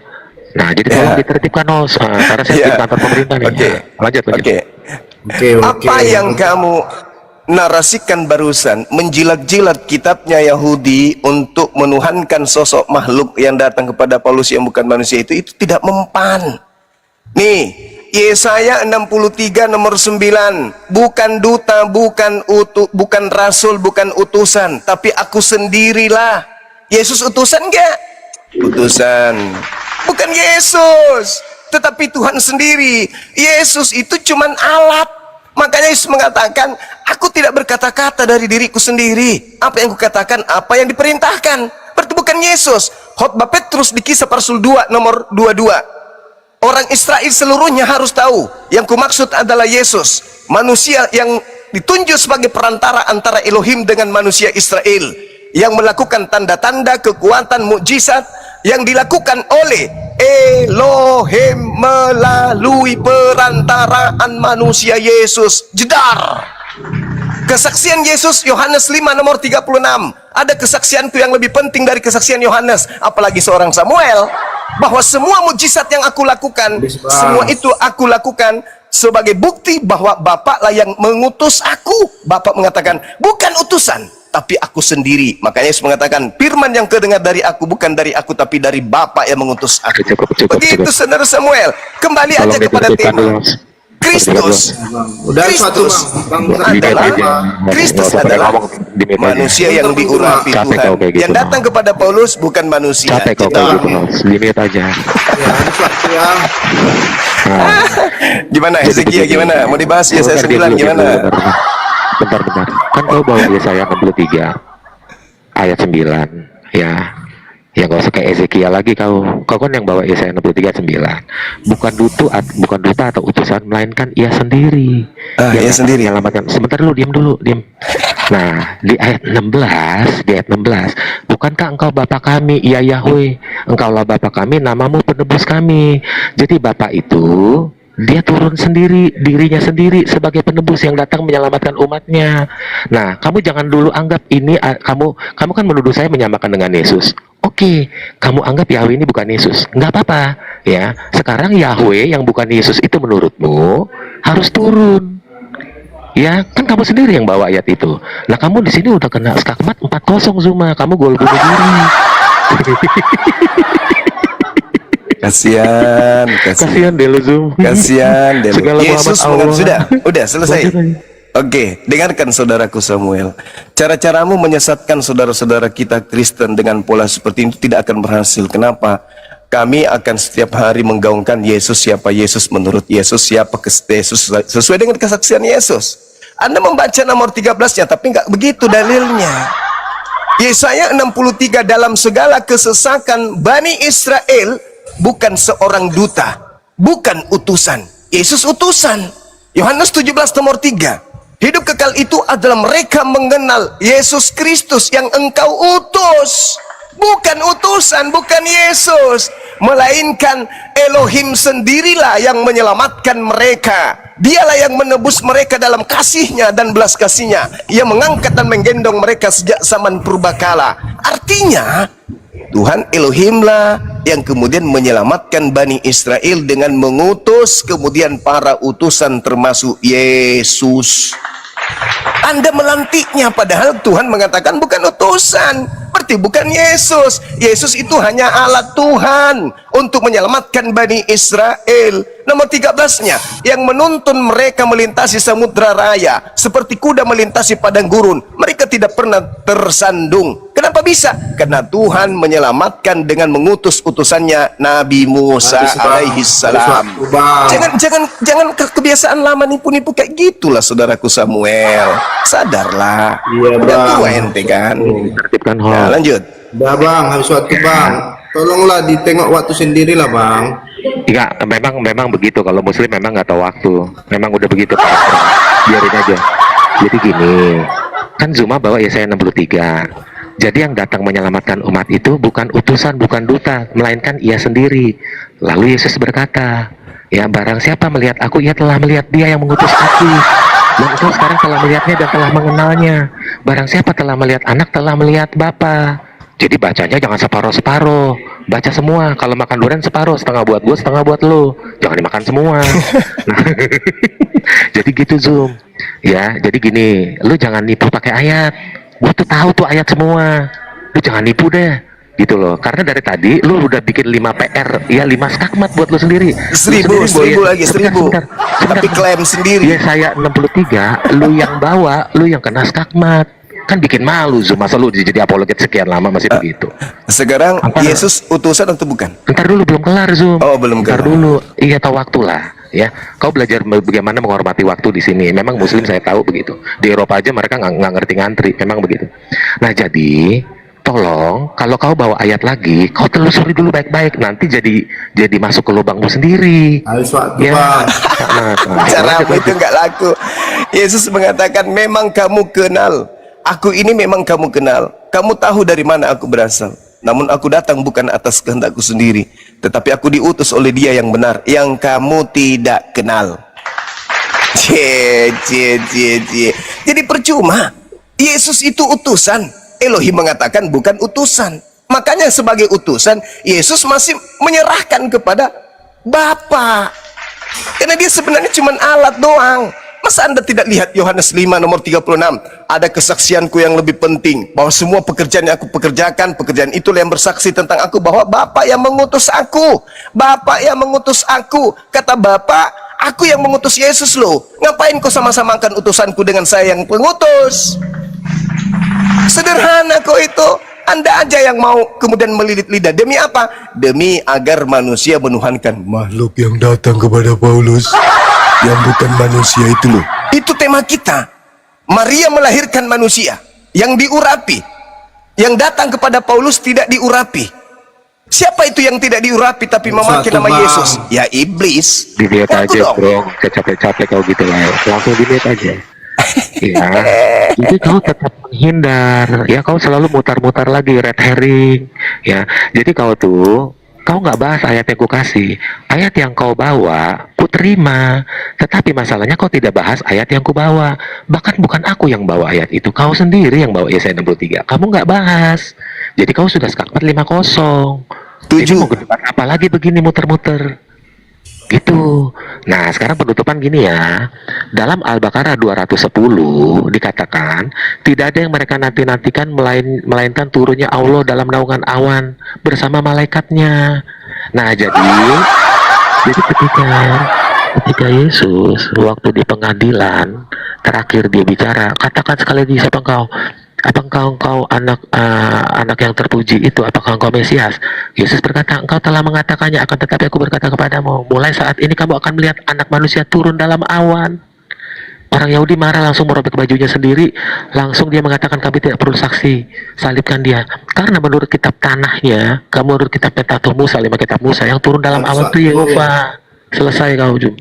Nah, jadi tolong ditertibkan host, karena saya di kantor pemerintah nih. Oke. Nah, lanjut. Oke. Apa yang kamu narasikan barusan menjilat-jilat kitabnya Yahudi untuk menuhankan sosok makhluk yang datang kepada Paulus yang bukan manusia itu tidak mempan. Nih, Yesaya 63 nomor 9, bukan duta, bukan rasul, bukan utusan, tapi aku sendirilah. Yesus utusan enggak? Utusan. Bukan Yesus, tetapi Tuhan sendiri. Yesus itu cuman alat. Makanya Yesus mengatakan, aku tidak berkata-kata dari diriku sendiri. Apa yang kukatakan, apa yang diperintahkan. Berarti bukan Yesus. Khotbah Petrus di Kisah para Rasul 2 nomor 22. Orang Israel seluruhnya harus tahu, yang kumaksud adalah Yesus, manusia yang ditunjuk sebagai perantara antara Elohim dengan manusia Israel, yang melakukan tanda-tanda, kekuatan, mukjizat yang dilakukan oleh Elohim melalui perantaraan manusia Yesus. Jedar. Kesaksian Yesus Yohanes 5 nomor 36. Ada kesaksianku yang lebih penting dari kesaksian Yohanes, apalagi seorang Samuel, bahwa semua mukjizat yang aku lakukan, semua itu aku lakukan sebagai bukti bahwa Bapaklah yang mengutus aku. Bapak mengatakan, bukan utusan, tapi aku sendiri. Makanya Yesus mengatakan, firman yang kedengar dari aku bukan dari aku, tapi dari Bapa yang mengutus aku. Begitu saudara Samuel. Kembali aja kepada tema. Kristus adalah manusia yang diurapi Tuhan. Yang datang kepada Paulus bukan manusia. Capek kau kayak gitu, limit aja. Gimana Hezekia, gimana? Mau dibahas ya saya 9 gimana? Bentar. Kan kau bawa Yesaya 63 ayat 9 ya. Ya gak usah kayak Ezekiel lagi kau kan yang bawa Yesaya 63 9. Bukan duta atau utusan, melainkan ia sendiri. Ia sendiri. Sebentar dulu, diam. Nah, di ayat 16, bukankah engkau Bapa kami, ya Yahweh? Engkaulah Bapa kami, namamu penebus kami. Jadi Bapa itu dia turun sendiri, dirinya sendiri sebagai penebus yang datang menyelamatkan umatnya. Nah, kamu jangan dulu anggap ini kamu kan menuduh saya menyamakan dengan Yesus. Oke, kamu anggap Yahweh ini bukan Yesus, nggak apa-apa ya. Sekarang Yahweh yang bukan Yesus itu menurutmu harus turun. Ya, kan kamu sendiri yang bawa ayat itu. Nah, kamu di sini udah kena skakmat 4-0 Zuma, kamu gol bunuh diri. Kasihan deh lu Zoom. Kasihan deh lu. Yesus Allah. Sudah selesai. Oke, dengarkan saudaraku Samuel. Cara-caramu menyesatkan saudara-saudara kita Kristen dengan pola seperti ini tidak akan berhasil. Kenapa? Kami akan setiap hari menggaungkan Yesus siapa Yesus menurut Yesus siapa Yesus sesuai dengan kesaksian Yesus. Anda membaca nomor 13-nya tapi nggak begitu dalilnya. Yesaya 63, dalam segala kesesakan Bani Israel bukan seorang duta, bukan utusan. Yesus utusan. Yohanes 17 nomor 3. Hidup kekal itu adalah mereka mengenal Yesus Kristus yang engkau utus. Bukan utusan, bukan Yesus, melainkan Elohim sendirilah yang menyelamatkan mereka. Dialah yang menebus mereka dalam kasih-Nya dan belas kasih-Nya. Ia mengangkat dan menggendong mereka sejak zaman purbakala. Artinya Tuhan Elohimlah yang kemudian menyelamatkan Bani Israel dengan mengutus kemudian para utusan termasuk Yesus. Anda melantiknya padahal Tuhan mengatakan bukan utusan, berarti bukan Yesus. Yesus itu hanya alat Tuhan untuk menyelamatkan Bani Israel. Nomor 13-nya, yang menuntun mereka melintasi samudra raya seperti kuda melintasi padang gurun. Mereka tidak pernah tersandung. Kenapa bisa? Karena Tuhan menyelamatkan dengan mengutus utusannya Nabi Musa alaihi salam. Jangan kebiasaan lama nipu-nipu kayak gitulah saudaraku Samuel. Sadarlah. Iya, udah Bang. tua ente kan. Tertibkan Nah, lanjut. Udah Bang, habis waktu Bang. Tolonglah ditengok waktu sendirilah Bang. Enggak, memang begitu. Kalau Muslim memang nggak tahu waktu. Memang udah begitu Pak. Biarin aja. Jadi gini, kan Zuma bawa Yesaya 63. Jadi yang datang menyelamatkan umat itu bukan utusan, bukan duta, melainkan ia sendiri. Lalu Yesus berkata, ya barang siapa melihat aku, ia telah melihat dia yang mengutus aku. Dan engkau sekarang telah melihatnya dan telah mengenalnya. Barang siapa telah melihat anak, telah melihat Bapa. Jadi bacanya jangan separuh-separuh, baca semua. Kalau makan durian separuh, setengah buat gue, setengah buat lo. Jangan dimakan semua. Nah, jadi gitu Zoom. Ya, jadi gini, lu jangan nipu pakai ayat. Gue tuh tahu tuh ayat semua. Lu jangan nipu deh, gitu loh. Karena dari tadi lu udah bikin 5 PR, ya 5 skakmat buat lu sendiri. 1000 lagi 1000. Tapi klaim sendiri. Ya saya 63, lu yang bawa, lu yang kena skakmat. Kan bikin malu Zoom, masa lu jadi apologet sekian lama masih begitu. Sekarang Yesus utusan atau bukan? Ntar dulu, belum kelar Zoom. Oh, belum kelar. Ntar dulu, iya tahu waktu lah. Ya, kau belajar bagaimana menghormati waktu di sini. Memang Muslim saya tahu begitu. Di Eropa aja mereka nggak ngerti ngantri, memang begitu. Nah jadi, tolong kalau kau bawa ayat lagi, kau telusuri dulu baik-baik. Nanti jadi masuk ke lubangmu sendiri. Habis waktu Ya. Bang. Caramu itu nggak laku. Yesus mengatakan memang kamu kenal. Aku ini memang kamu kenal. Kamu tahu dari mana aku berasal. Namun aku datang bukan atas kehendakku sendiri, tetapi aku diutus oleh Dia yang benar, yang kamu tidak kenal. Jadi percuma. Yesus itu utusan. Elohim mengatakan bukan utusan. Makanya sebagai utusan, Yesus masih menyerahkan kepada Bapa. Karena dia sebenarnya cuma alat doang. Masa Anda tidak lihat Yohanes 5 nomor 36? Ada kesaksianku yang lebih penting, bahwa semua pekerjaan yang aku pekerjakan, pekerjaan itulah yang bersaksi tentang aku, bahwa Bapa yang mengutus aku. Bapa yang mengutus aku. Kata Bapa, aku yang mengutus Yesus loh. Ngapain kau sama-samakan utusanku dengan saya yang pengutus? Sederhana kok itu. Anda aja yang mau kemudian melilit lidah. Demi apa? Demi agar manusia menuhankan makhluk yang datang kepada Paulus, yang bukan manusia itu loh. Itu tema kita. Maria melahirkan manusia yang diurapi. Yang datang kepada Paulus tidak diurapi. Siapa itu yang tidak diurapi tapi memakai nama Yesus? Ya iblis. Dilihat Aku aja dong. bro, capek-capek kau gitu lah, langsung dilihat aja. Ya, jadi kau tetap menghindar, ya kau selalu mutar-mutar lagi, red herring, ya. Jadi kau nggak bahas ayat yang ku kasih, ayat yang kau bawa, ku terima. Tetapi masalahnya kau tidak bahas ayat yang ku bawa. Bahkan bukan aku yang bawa ayat itu, kau sendiri yang bawa Yesaya 63. Kamu nggak bahas. Jadi kau sudah skakmat 5-0. Jadi mau debat apa lagi begini muter-muter? Gitu. Nah, sekarang penutupan gini ya. Dalam Al-Baqarah 210 dikatakan, tidak ada yang mereka nanti-nantikan melainkan turunnya Allah dalam naungan awan bersama malaikatnya. Nah, jadi ketika Yesus waktu di pengadilan terakhir dia bicara, katakan sekali lagi, siapa engkau? Apakah engkau anak yang terpuji itu? Apakah engkau Mesias? Yesus berkata, engkau telah mengatakannya, akan tetapi aku berkata kepadamu, mulai saat ini kamu akan melihat anak manusia turun dalam awan. Orang Yahudi marah, langsung merobek bajunya sendiri, langsung dia mengatakan, kami tidak perlu saksi, salibkan dia. Karena menurut kitab tanahnya, menurut kitab Pentateuch Musa, 5 kitab Musa, yang turun dalam awan itu Yehova. Selesai kau, Jum.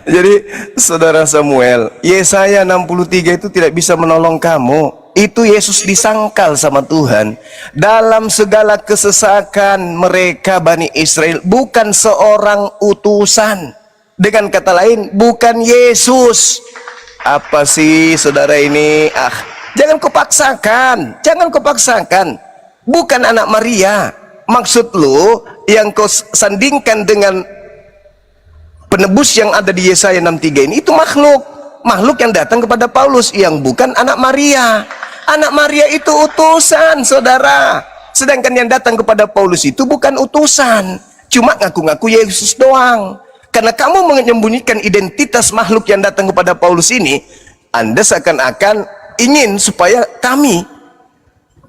Jadi saudara Samuel, Yesaya 63 itu tidak bisa menolong kamu. Itu Yesus disangkal sama Tuhan dalam segala kesesakan mereka Bani Israel, bukan seorang utusan. Dengan kata lain, bukan Yesus. Apa sih saudara ini? Jangan kau paksakan, jangan kau paksakan. Bukan anak Maria. Maksud lu yang kau sandingkan dengan penebus yang ada di Yesaya 63 ini, itu makhluk yang datang kepada Paulus, yang bukan anak Maria. Anak Maria itu utusan, saudara. Sedangkan yang datang kepada Paulus itu bukan utusan, cuma ngaku-ngaku Yesus doang. Karena kamu menyembunyikan identitas makhluk yang datang kepada Paulus ini, Anda seakan-akan ingin supaya kami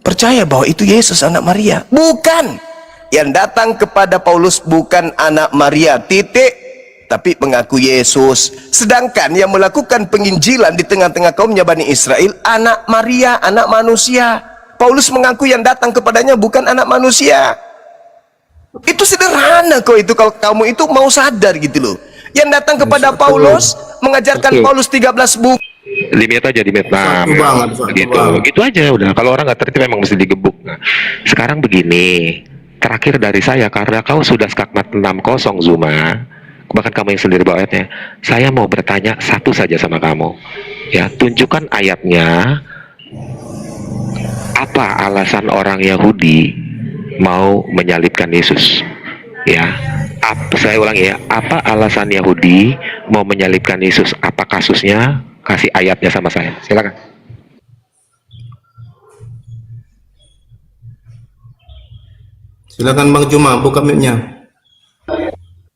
percaya bahwa itu Yesus anak Maria. Bukan. Yang datang kepada Paulus bukan anak Maria, titik. Tapi mengaku Yesus. Sedangkan yang melakukan penginjilan di tengah-tengah kaumnya Bani Israel, anak Maria, anak manusia. Paulus mengaku yang datang kepadanya bukan anak manusia. Itu sederhana kok itu, kalau kamu itu mau sadar gitu loh. Yang datang kepada Paulus mengajarkan Paulus 13 buku. Limit aja di Vietnam gitu aja udah. Kalau orang nggak tertib memang mesti digebuk. Nah, sekarang begini, terakhir dari saya, karena kau sudah skakmat 6-0 Zuma, bahkan kamu yang sendiri bawa ayatnya, saya mau bertanya satu saja sama kamu, ya, tunjukkan ayatnya. Apa alasan orang Yahudi mau menyalibkan Yesus? Ya, saya ulangi ya, apa alasan Yahudi mau menyalibkan Yesus? Apa kasusnya? Kasih ayatnya sama saya, silakan. Silakan Bang Juma, buka mic-nya.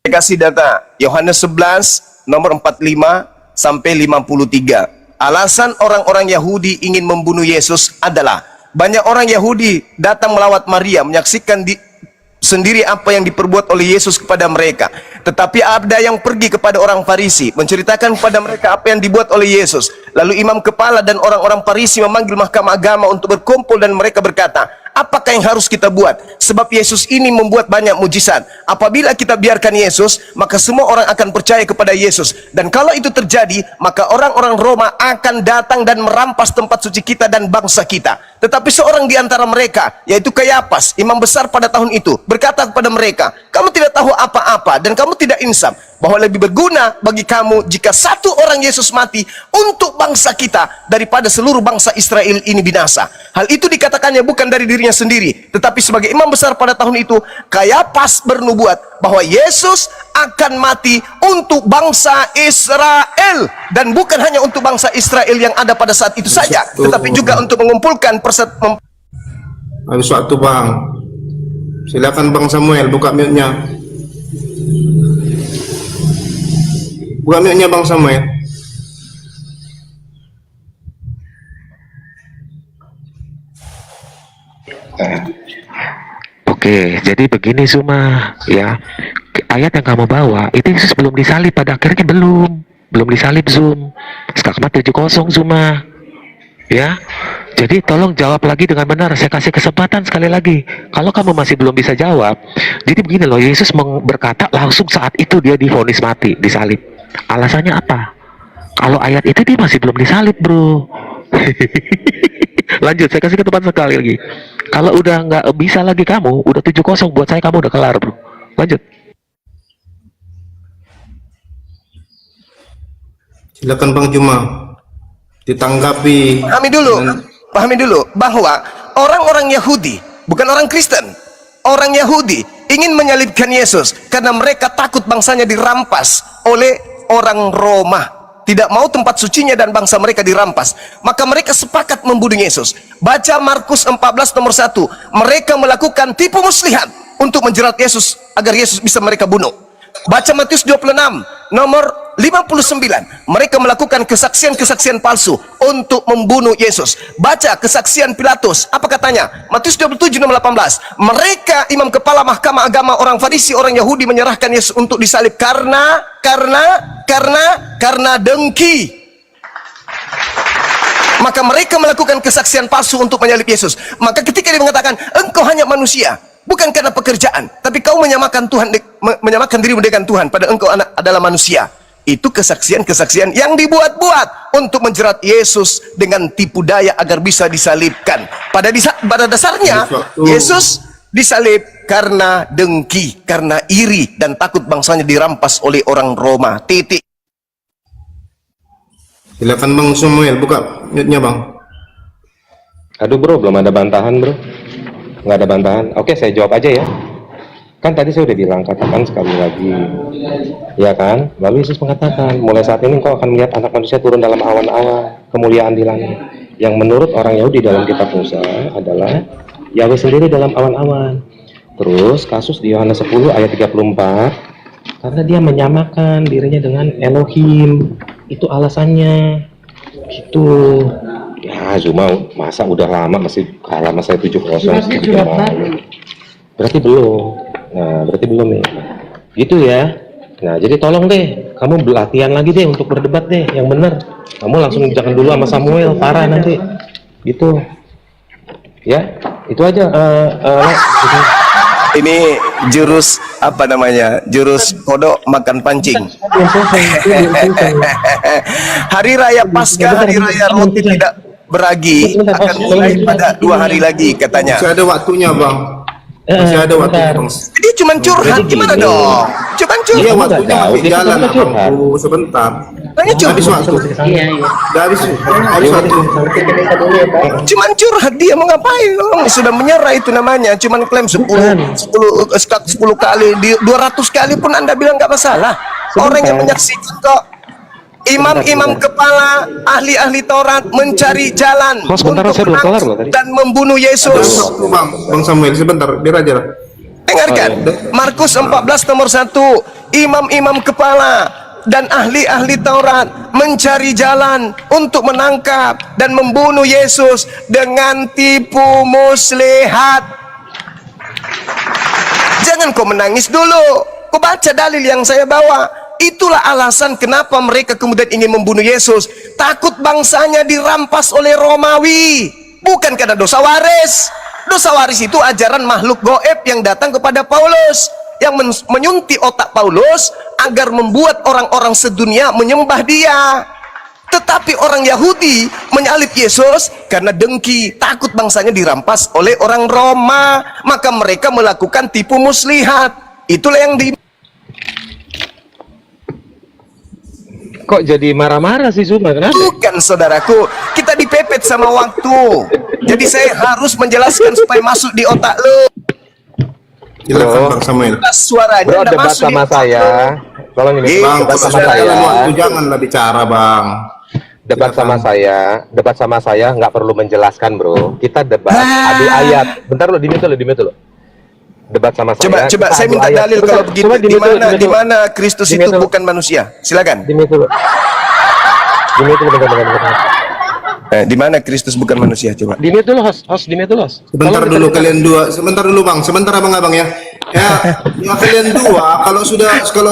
Kasih data Yohanes 11 nomor 45 sampai 53. Alasan orang-orang Yahudi ingin membunuh Yesus adalah banyak orang Yahudi datang melawat Maria, menyaksikan sendiri apa yang diperbuat oleh Yesus kepada mereka. Tetapi ada yang pergi kepada orang Farisi, menceritakan kepada mereka apa yang dibuat oleh Yesus. Lalu imam kepala dan orang-orang Farisi memanggil mahkamah agama untuk berkumpul, dan mereka berkata, apakah yang harus kita buat? Sebab Yesus ini membuat banyak mujizat. Apabila kita biarkan Yesus, maka semua orang akan percaya kepada Yesus. Dan kalau itu terjadi, maka orang-orang Roma akan datang dan merampas tempat suci kita dan bangsa kita. Tetapi seorang di antara mereka, yaitu Kayapas, imam besar pada tahun itu, berkata kepada mereka, kamu tidak tahu apa-apa dan kamu tidak insaf bahwa lebih berguna bagi kamu jika satu orang Yesus mati untuk bangsa kita daripada seluruh bangsa Israel ini binasa. Hal itu dikatakannya bukan dari dirinya sendiri, tetapi sebagai imam besar pada tahun itu, Kayapas bernubuat bahwa Yesus akan mati untuk bangsa Israel, dan bukan hanya untuk bangsa Israel yang ada pada saat itu saja, tetapi juga untuk mengumpulkan Habis waktu bang. Silakan Bang Samuel buka mute-nya. Buka mute-nya Bang Samuel. Oke, jadi begini Zuma, ya. Ayat yang kamu bawa, itu Yesus belum disalib, pada akhirnya belum disalib Zum. Stakmat 70 Zuma. Ya. Jadi tolong jawab lagi dengan benar, saya kasih kesempatan sekali lagi. Kalau kamu masih belum bisa jawab, jadi begini loh, Yesus berkata langsung saat itu dia divonis mati, disalib. Alasannya apa? Kalau ayat itu dia masih belum disalib, bro. Lanjut, saya kasih kesempatan sekali lagi. Kalau udah nggak bisa lagi kamu, udah 7-0 buat saya, kamu udah kelar, bro. Lanjut. Silakan Bang Juma ditanggapi. Pahami dulu bahwa orang-orang Yahudi, bukan orang Kristen, orang Yahudi ingin menyalibkan Yesus karena mereka takut bangsanya dirampas oleh orang Roma. Tidak mau tempat sucinya dan bangsa mereka dirampas, maka mereka sepakat membunuh Yesus. Baca Markus 14 nomor 1. Mereka melakukan tipu muslihat untuk menjerat Yesus agar Yesus bisa mereka bunuh. Baca Matius 26 nomor 59. Mereka melakukan kesaksian-kesaksian palsu untuk membunuh Yesus. Baca kesaksian Pilatus, apa katanya? Matius 27 nomor 18. Mereka imam kepala mahkamah agama, orang Farisi, orang Yahudi menyerahkan Yesus untuk disalib karena dengki. Maka mereka melakukan kesaksian palsu untuk menyalib Yesus. Maka ketika dia mengatakan, engkau hanya manusia, bukan karena pekerjaan, tapi kau menyamakan dirimu dengan Tuhan, pada engkau adalah manusia. Itu kesaksian-kesaksian yang dibuat-buat untuk menjerat Yesus dengan tipu daya agar bisa disalibkan. Pada dasarnya Yesus disalib karena dengki, karena iri dan takut bangsanya dirampas oleh orang Roma. Titik. Silakan Bang Samuel buka mute-nya Bang. Aduh bro, belum ada bantahan bro. Nggak ada bantahan. Oke, saya jawab aja ya. Kan tadi saya udah bilang, katakan sekali lagi, ya kan? Lalu Yesus mengatakan, mulai saat ini engkau akan melihat anak manusia turun dalam awan-awan kemuliaan di langit. Yang menurut orang Yahudi dalam kitab Musa adalah Yahweh sendiri dalam awan-awan. Terus kasus di Yohanes 10 ayat 34, karena dia menyamakan dirinya dengan Elohim. Itu alasannya. Gitu. Ya Zuma, masa udah lama masih kalah sama saya 7-0. Berarti belum. Nah, berarti belum nih. Gitu ya. Nah, jadi tolong deh, kamu latihan lagi deh untuk berdebat deh, yang benar. Kamu langsung jangan dulu sama Samuel, parah nanti. Gitu. Ya, itu aja. Ini jurus apa namanya? Jurus kodok makan pancing. Hari Raya Paskah, hari Raya Roti Tidak Beragi akan mulai pada 2 hari lagi katanya. Masih ada waktunya Bang. Masih ada waktunya Bang. Dia cuma curhat, gimana dong? Cuma curhat. Iya, waktunya masih jalan Bang. Sebentar. Hanya curhat. Habis waktu. Habis waktu. Cuman curhat, dia mau ngapain? Orang sudah menyerah, itu namanya. Cuman klaim 10 kali, 200 kali pun Anda bilang nggak masalah. Orang yang menyaksikan kok. Imam-imam kepala, ahli-ahli Taurat mencari jalan untuk menangkap dan membunuh Yesus. Bang Samuel, sebentar, biar aja lah. Dengarkan, Markus 14 nomor 1. Imam-imam kepala dan ahli-ahli Taurat mencari jalan untuk menangkap dan membunuh Yesus dengan tipu muslihat. Jangan kau menangis dulu, kau baca dalil yang saya bawa. Itulah alasan kenapa mereka kemudian ingin membunuh Yesus. Takut bangsanya dirampas oleh Romawi, bukan karena dosa waris. Dosa waris itu ajaran makhluk goib yang datang kepada Paulus, yang menyuntik otak Paulus agar membuat orang-orang sedunia menyembah dia. Tetapi orang Yahudi menyalib Yesus karena dengki, takut bangsanya dirampas oleh orang Roma. Maka mereka melakukan tipu muslihat. Itulah yang Kok jadi marah-marah sih Zuma? Kenapa? Bukan saudaraku, kita dipepet sama waktu. Jadi saya harus menjelaskan supaya masuk di otak lo. Silakan Bro. Bang Samuel. Suaranya Bro, nggak debat masuk sama di- saya. Tolong ini, Iya, Bang, debat kalau sama sudah saya. dalam waktu janganlah bicara, Bang. Debat sama Silakan. saya, debat sama saya nggak perlu menjelaskan, bro. Kita debat Ah. adu ayat. Bentar lo, di mute lo. Debat sama Coba saya. coba kita saya adu minta ayat. dalil Bentar, kalau begitu. coba Di mana Kristus Di itu mute dulu. bukan manusia? Silakan. Di mute lo. Di mute lo, bentar. Di mana Kristus bukan manusia coba? Di mute dulu, host, di mute dulu, host. Sebentar Tolong dulu diterima. kalian dua, sebentar dulu Bang, sebentar abang-abang ya. Ya kalian dua kalau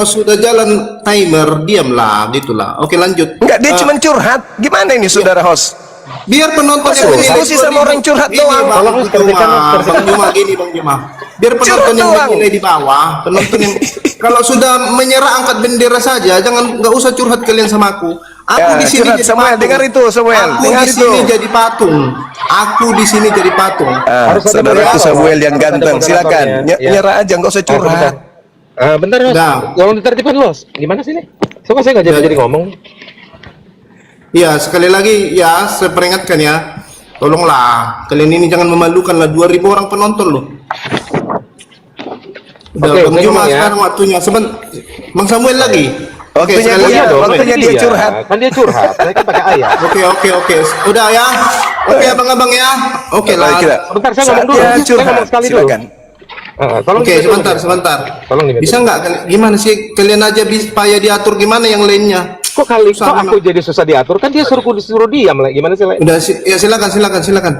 sudah jalan timer diamlah gitulah. Oke lanjut. Enggak, dia cuma curhat. Gimana ini saudara host? Biar penonton Masa diskusi sama orang curhat doang? Bang Tolong, Juma, Bang Juma gini Bang Juma. Biar penonton yang doang. menilai di bawah, penonton yang kalau sudah menyerah angkat bendera saja, nggak usah curhat kalian sama aku. Aku Ya, di sini curhat, jadi Samuel, patung. dengar itu, Samuel, Aku dengar di itu. sini jadi patung. Aku di sini jadi patung. Harus ada Saudaraku moderator. Samuel yang Harus ada ganteng, silakan. moderatornya. Ya. Nyerah aja, nggak usah curhat. Bentar, host. Dah. Tolong ditertibkan, los. Gimana sih ini? Soalnya saya nggak jadi ngomong. Ya, sekali lagi ya, saya peringatkan ya. Tolonglah, kalian ini jangan memalukan lah 2.000 orang penonton loh. Udah, Oke, Bang saya Juma ngomong ya. sekarang waktunya. Bang Samuel lagi. Oke, Waktunya sekali dia lagi. dong. Waktunya dia Iya, curhat. Kan dia curhat. Saya kan pakai ayat. Oke. Udah ya. Oke, abang-abang ya. Oke lah. Baik, Bentar, saya ngomong dulu. Saatnya Saya curhat, ngomong sekali dulu. silakan. Tolong Oke, di-mute dulu. sebentar. Tolong di-mute Bisa dulu. nggak? Gimana sih kalian aja supaya diatur gimana yang lainnya? Kok Susah aku memang. jadi susah diatur? Kan dia suruh diam lah. Gimana sih, Le? Udah, ya silakan.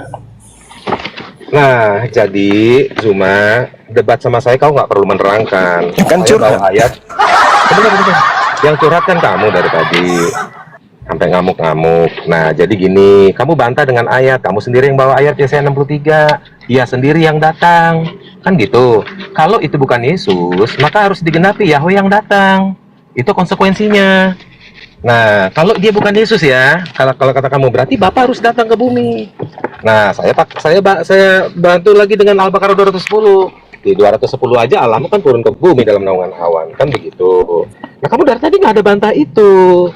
Nah, jadi Zuma debat sama saya kau nggak perlu menerangkan. Ya kan Saya curhat. bawa ayat. Sebentar. Yang curhat kan kamu dari tadi sampai ngamuk-ngamuk. Nah, jadi gini, kamu bantah dengan ayat. Kamu sendiri yang bawa ayat Yesaya 63. Dia sendiri yang datang. Kan gitu. Kalau itu bukan Yesus, maka harus digenapi Yahweh yang datang. Itu konsekuensinya. Nah, kalau dia bukan Yesus ya, kalau kata kamu berarti Bapak harus datang ke bumi. Nah, saya bantu lagi dengan Al-Baqarah 210. Di 210 aja Allahmu kan turun ke bumi dalam naungan awan, kan begitu. Nah, kamu dari tadi nggak ada bantah itu.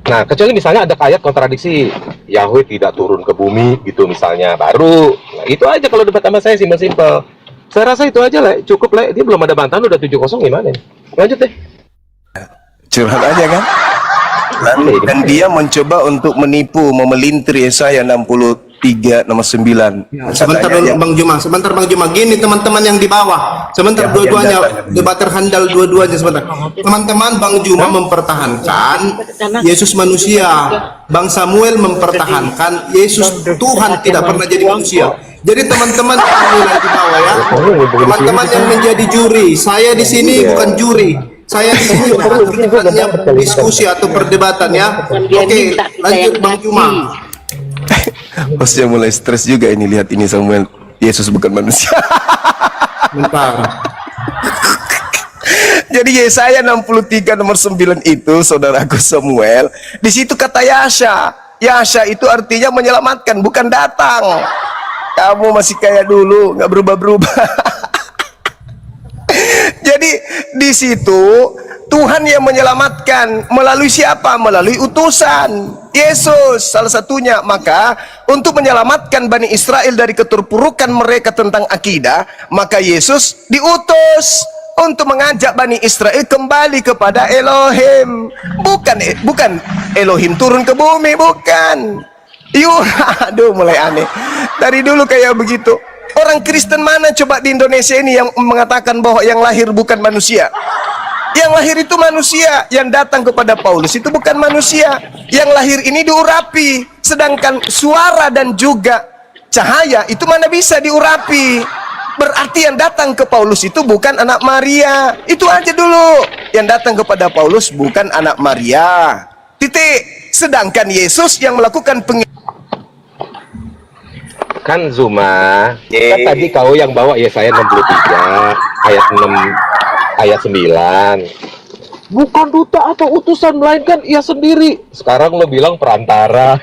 Nah, kecuali misalnya ada ayat kontradiksi, Yahweh tidak turun ke bumi gitu misalnya, baru. Nah, itu aja kalau debat sama saya simpel-simpel. Saya rasa itu aja, Le. Cukup, Le. Dia belum ada bantahan udah 7-0 gimana nih? Lanjut deh. Curhat aja kan? Dan dia mencoba untuk menipu, memelintir Yesaya 63 nomor 9. Sebentar Katanya, dulu Bang Juma, Gini teman-teman yang di bawah. Sebentar Ya, dua-duanya yang debater handal dua-duanya sebentar. Teman-teman Bang Juma mempertahankan Yesus manusia. Bang Samuel mempertahankan Yesus Tuhan tidak pernah jadi manusia. Jadi teman-teman yang mulai di bawah ya. Teman-teman yang menjadi juri, saya di sini bukan juri. Saya di sini bukannya diskusi atau perdebatan ya. Oke, lanjut Bang Juma. Hostnya mulai stres juga ini, lihat ini Samuel. Yesus bukan manusia. Bentar. Jadi Yesaya 63 nomor 9 itu, saudaraku Samuel, di situ kata Yasha. Yasha itu artinya menyelamatkan, bukan datang. Kamu masih kayak dulu, nggak berubah-berubah. Jadi di situ Tuhan yang menyelamatkan melalui siapa? Melalui utusan Yesus salah satunya. Maka untuk menyelamatkan Bani Israel dari keterpurukan mereka tentang akidah, maka Yesus diutus untuk mengajak Bani Israel kembali kepada Elohim. Bukan Elohim turun ke bumi, bukan. Aduh, mulai aneh. Dari dulu kayak begitu. Orang Kristen mana coba di Indonesia ini yang mengatakan bahwa yang lahir bukan manusia? Yang lahir itu manusia. Yang datang kepada Paulus itu bukan manusia. Yang lahir ini diurapi. Sedangkan suara dan juga cahaya itu mana bisa diurapi? Berarti yang datang ke Paulus itu bukan anak Maria. Itu aja dulu. Yang datang kepada Paulus bukan anak Maria. Titik. Sedangkan Yesus yang melakukan Kan Zuma, kan tadi kau yang bawa Yesaya 63 ayat 6 ayat 9. Bukan duta atau utusan, melainkan ia sendiri. Sekarang lo bilang perantara.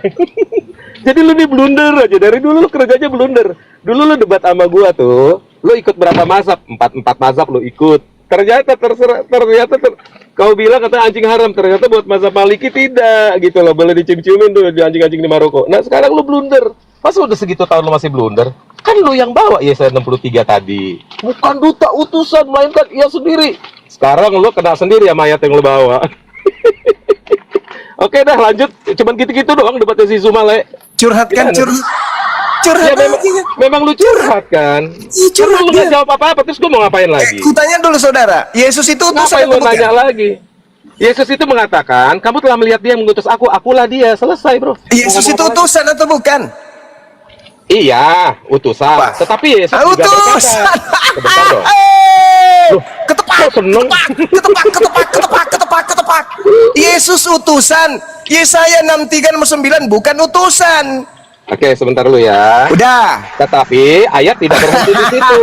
Jadi lu nih blunder aja, dari dulu lu kerjanya blunder. Dulu lu debat sama gua tuh, lu ikut berapa mazhab? 4 mazhab lu ikut. Ternyata kau bilang kata anjing haram, ternyata buat mazhab Maliki tidak gitu loh, boleh dicium-ciumin tuh di anjing-anjing di Maroko. Nah sekarang lu blunder. Masa udah segitu tahun lu masih blunder? Kan lu yang bawa Yesaya 63 tadi. Bukan duta utusan, melainkan ia sendiri. Sekarang lu kena sendiri ya mayat yang lu bawa. Oke dah lanjut. Cuman gitu-gitu doang debatnya si Zumale. Curhat kan, Gimana? curhat Ya memang, lagi. memang lu curhat kan. Iya, curhat Kan lu dia. gak jawab apa-apa, terus gua mau ngapain lagi? Kutanya dulu saudara, Yesus itu utusan Ngapain atau lu nanya bukan? lagi? Yesus itu mengatakan, kamu telah melihat dia yang mengutus aku, akulah dia. Selesai bro. Yesus Mau itu ngomong apa lagi? utusan atau bukan? Iya, utusan. Apa? Tetapi Yesus Ah, juga utusan. berkata, sebentar dong. Loh, Ketepak, kok seneng? ketepak. Yesus utusan. Yesaya 63 nomor 9 bukan utusan. Oke, sebentar dulu ya. Udah. Tetapi ayat tidak berhenti di situ.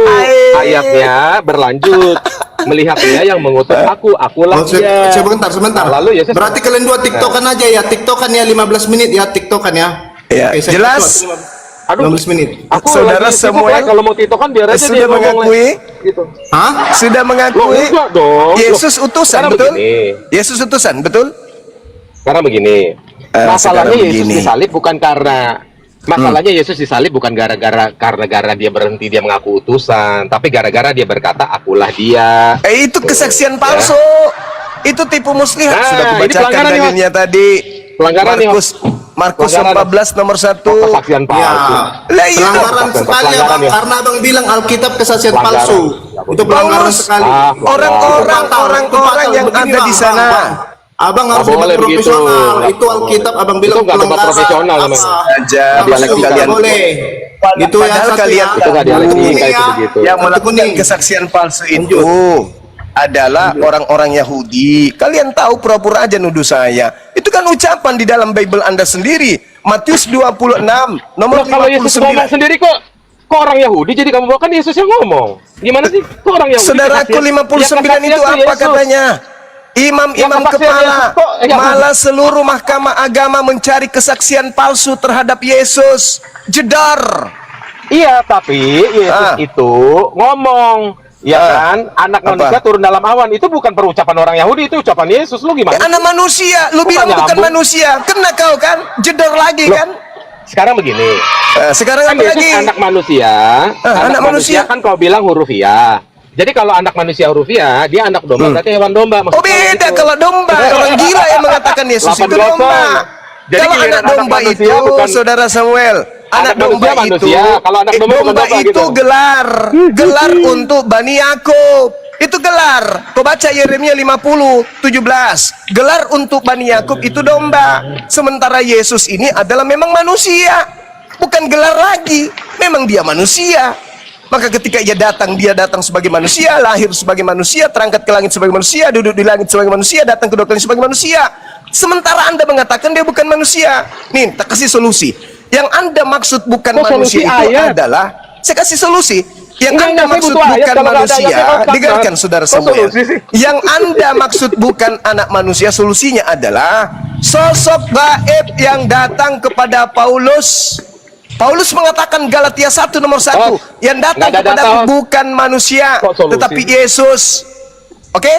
Ayatnya berlanjut. Melihat dia yang mengutus aku, akulah dia. Sebentar. Nah, lalu Yesus Berarti kalian dua tiktokan aja ya, tiktokan ya 15 menit ya, tiktokan ya. Ya, Oke, saya jelas. tiktok, Aduh, 15 menit. aku Saudara lagi sibuk, Samuel Lek. Kalau mau tiktokan biar aja sudah dia ngomong, mengakui, Lek. Gitu. Hah? sudah Loh, mengakui enggak dong. Yesus Loh, utusan, sekarang betul? begini. Yesus utusan, betul? Sekarang begini. Masalahnya sekarang Yesus begini. disalib bukan karena masalahnya Yesus disalib bukan gara-gara dia berhenti dia mengaku utusan, tapi gara-gara dia berkata akulah dia. Itu kesaksian palsu. Itu tipu muslihat. Nah, Sudah ini kubacakan pelanggaran nih, dalilnya tadi. Pelanggaran nih, Markus Pelanggaran. 14 nomor 1. Kesaksian Ya, palsu. Lah, iya. pelanggaran sekali ya, Bang, ya. karena Abang bilang Alkitab kesaksian Pelanggaran. palsu. Itu pelanggaran Paulus, sekali. orang-orang yang Begini, ada Bang, di sana. Abang harus Nggak debat boleh begitu. profesional. Nggak Itu Alkitab Abang Itu bilang nggak debat profesional namanya. Aja, Maksud itu nggak kalian boleh. Itu ya Padahal satu kalian ya. Itu nggak dialektika, Kuning itu ya. begitu. yang Kartu melakukan kuning. kesaksian palsu itu adalah orang-orang Yahudi. Kalian tahu pura-pura aja nuduh saya. Itu kan ucapan di dalam Bible Anda sendiri. Matius 26 nomor Loh, kalau Yesus ngomong 59. sendiri kok orang Yahudi jadi kamu bawa kan Yesus yang ngomong. Gimana sih? Kok orang Yahudi? Saudaraku kesaksian? 59 Ya, itu kesaksian apa Yesus. katanya? Imam-imam Ya, kesaksian kepala Yesus kok, ya, malah seluruh mahkamah agama mencari kesaksian palsu terhadap Yesus. Jedar. Iya, tapi Yesus itu ngomong, ya kan? Anak Apa? manusia turun dalam awan. Itu bukan perucapan orang Yahudi, itu ucapan Yesus. Lu gimana? Anak manusia, lu Kok bilang nggak bukan nyambung? manusia. Kena kau kan? Jedar lagi Loh, kan? Sekarang begini. Sekarang Kan apa Yesus lagi? anak manusia. anak manusia. kan kau bilang hurufiah. Jadi kalau anak manusia hurufiah, dia anak domba, berarti hewan domba. Oh beda kalau domba. Orang gila yang mengatakan Yesus itu 8-0. domba. Jadi Kalau giliran anak anak domba itu, manusia bukan- saudara Samuel, anak domba manusia, itu, manusia. Kalau anak domba bukan domba domba, itu gitu. gelar untuk Bani Yakub. Itu gelar. Kau baca Yeremia 50:17. Gelar untuk Bani Yakub itu domba. Sementara Yesus ini adalah memang manusia. Bukan gelar lagi. Memang dia manusia. Maka ketika dia datang sebagai manusia, lahir sebagai manusia, terangkat ke langit sebagai manusia, duduk di langit sebagai manusia, datang kedua kali sebagai manusia. Sementara Anda mengatakan dia bukan manusia. Nih, tak kasih solusi. Yang Anda maksud bukan Kok solusi manusia itu ayat? adalah, saya kasih solusi. Yang Enggak, Anda saya maksud butuh ayat. bukan Kalau nggak ada manusia, ayatnya, kau dengarkan katakan. saudara Kok Samuel. solusi sih? Yang Anda maksud bukan anak manusia, solusinya adalah sosok gaib yang datang kepada Paulus. Paulus mengatakan Galatia 1 nomor 1, Oh, yang datang nggak ada kepadaku data. bukan manusia, Kok solusi? tetapi Yesus. Oke?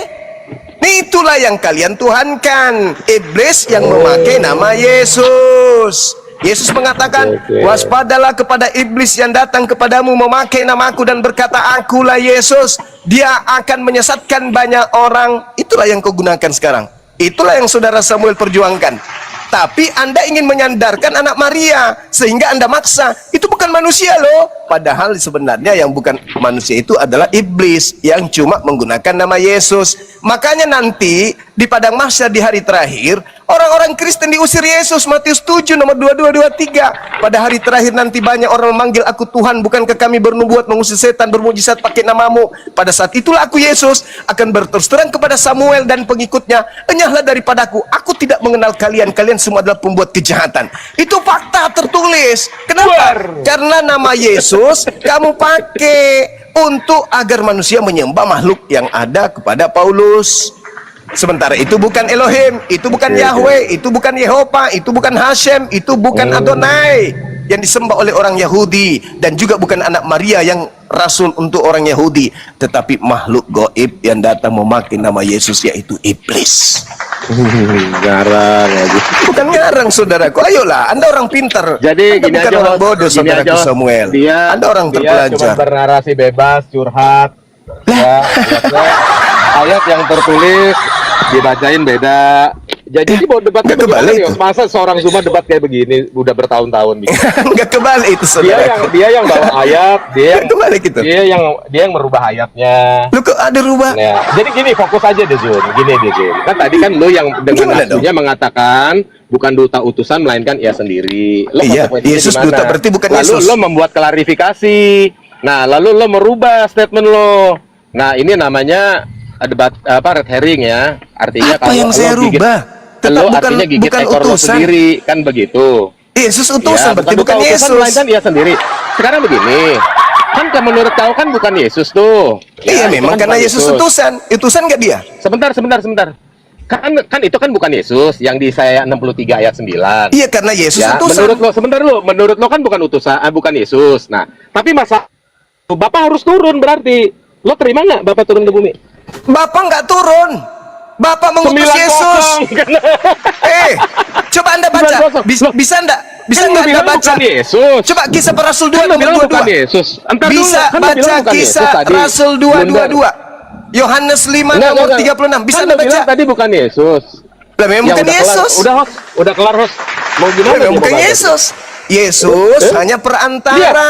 Itulah yang kalian tuhankan. Iblis yang memakai nama Yesus. Yesus mengatakan, Oke. waspadalah kepada iblis yang datang kepadamu memakai namaku dan berkata, akulah Yesus. Dia akan menyesatkan banyak orang. Itulah yang kau gunakan sekarang. Itulah yang saudara Samuel perjuangkan. Tapi Anda ingin menyandarkan anak Maria, sehingga Anda maksa. Itu bukan manusia loh. Padahal sebenarnya yang bukan manusia itu adalah iblis yang cuma menggunakan nama Yesus. Makanya nanti di padang mahsyar di hari terakhir, orang-orang Kristen diusir Yesus. Matius 7 nomor 22-23. Pada hari terakhir nanti banyak orang memanggil aku Tuhan, bukankah kami bernubuat mengusir setan, bermujizat pakai namamu. Pada saat itulah aku Yesus akan berterus terang kepada Samuel dan pengikutnya, enyahlah daripadaku, aku tidak mengenal kalian, kalian semua adalah pembuat kejahatan. Itu fakta tertulis. Kenapa? Karena nama Yesus kamu pakai untuk agar manusia menyembah makhluk yang ada kepada Paulus. Sementara itu bukan Elohim, itu bukan Yahweh, itu bukan Yehova, itu bukan Hashem, itu bukan Adonai. yang disembah oleh orang Yahudi, dan juga bukan anak Maria yang rasul untuk orang Yahudi, tetapi makhluk gaib yang datang memakai nama Yesus, yaitu iblis. Garang aja. Bukan ngarang, saudaraku. Ayolah, Anda orang pintar. Jadi Anda gini bukan aja, orang Host. bodoh, Gini saudaraku aja, Host. Samuel. Anda orang Dia terpelajar. cuma bernarasi bebas, curhat. Ya, biasa. Ayat yang tertulis dibacain beda. Jadi mau debat Nggak kebalik ya? itu. Masa seorang Zuma debat kayak begini udah bertahun-tahun bikin. Nggak kebalik itu, saudaraku. Dia yang bawa ayat, Nggak kebalik itu. dia yang merubah ayatnya. Lu kok ada rubah? Nah, jadi gini, fokus aja deh Jun. Gini deh Jun. Kan tadi kan lo yang dengan Gimana nafsunya mengatakan bukan duta utusan melainkan ia sendiri. Lo Iya, konsekuensinya Yesus gimana? duta, berarti bukan lalu Yesus. lo membuat klarifikasi. Nah, lalu lo merubah statement lo. Nah, ini namanya debat red herring ya. Artinya Apa yang saya gigit, rubah? Tetap lo bukan- artinya gigit bukan ekor lo utusan. sendiri, kan begitu. Yesus utusan, berarti duta bukan utusan, Yesus. melainkan ia sendiri. Sekarang begini, kan menurut kau kan bukan Yesus tuh. Iya, Ya, itu memang kan karena bukan Yesus utusan. Utusan nggak dia? Sebentar. Kan itu kan bukan Yesus yang di Yesaya 63 ayat 9. Iya, karena Yesus Ya, utusan. menurut lo kan bukan utusan, bukan Yesus. Nah, tapi masa Bapak harus turun berarti. Lo terima nggak Bapak turun ke bumi? Bapak nggak turun. Bapak mengutus 9-0. Yesus. Coba Anda baca. 9-0. Loh, Bisa nggak? Bisa Kan lo nggak Anda bilang baca? bukan Yesus. Coba Kisah Para Rasul 2 Kan lo nomor bilang bukan 22. Yesus. Entar dulu, Bisa kan lo bilang baca bukan Yesus Kisah tadi. Rasul 2:22. Yohanes 5 nomor 36. Bisa Kan Anda lo bilang baca? tadi bukan Yesus. Lah memang Ya, bukan udah kelar. Yesus. Udah kelar host. Mau gimana? Memang nih, bukan mau baca? Yesus. Yesus hanya perantara.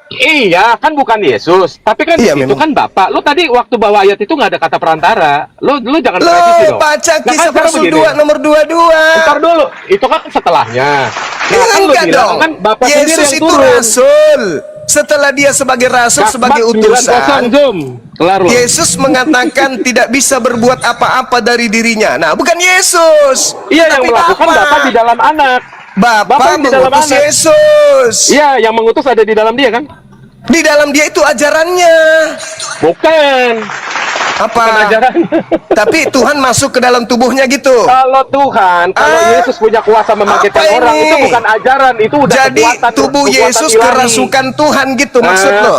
Iya, kan bukan Yesus. Tapi kan Iya, itu memang. kan Bapak. Lu tadi waktu bawa ayat itu nggak ada kata perantara. Lu jangan presisi Loh, dong. baca Nah, Kisah sekarang Rasul begini. 2 nomor 22. Ntar dulu, itu kan setelahnya. Nah, kan lu Enggak bilang dong. kan Bapak sendiri Yesus yang itu turun. rasul. Setelah dia sebagai rasul, sebagai utusan, Zoom. Kelar lu. Yesus mengatakan tidak bisa berbuat apa-apa dari dirinya. Nah, bukan Yesus. Iya, yang tapi melakukan Bapak di dalam anak. Bapak Bapak di dalam mengutus anak. Yesus. Iya, yang mengutus ada di dalam dia kan? Di dalam dia itu ajarannya. Bukan. Apa? Bukan ajarannya. Tapi Tuhan masuk ke dalam tubuhnya gitu. Kalau Tuhan, kalau Ah, Yesus punya kuasa membangkitkan apa orang, ini? itu bukan ajaran, itu udah Jadi kekuatan, tubuh kekuatan Yesus ilahi. kerasukan Tuhan gitu maksud Ah. lo.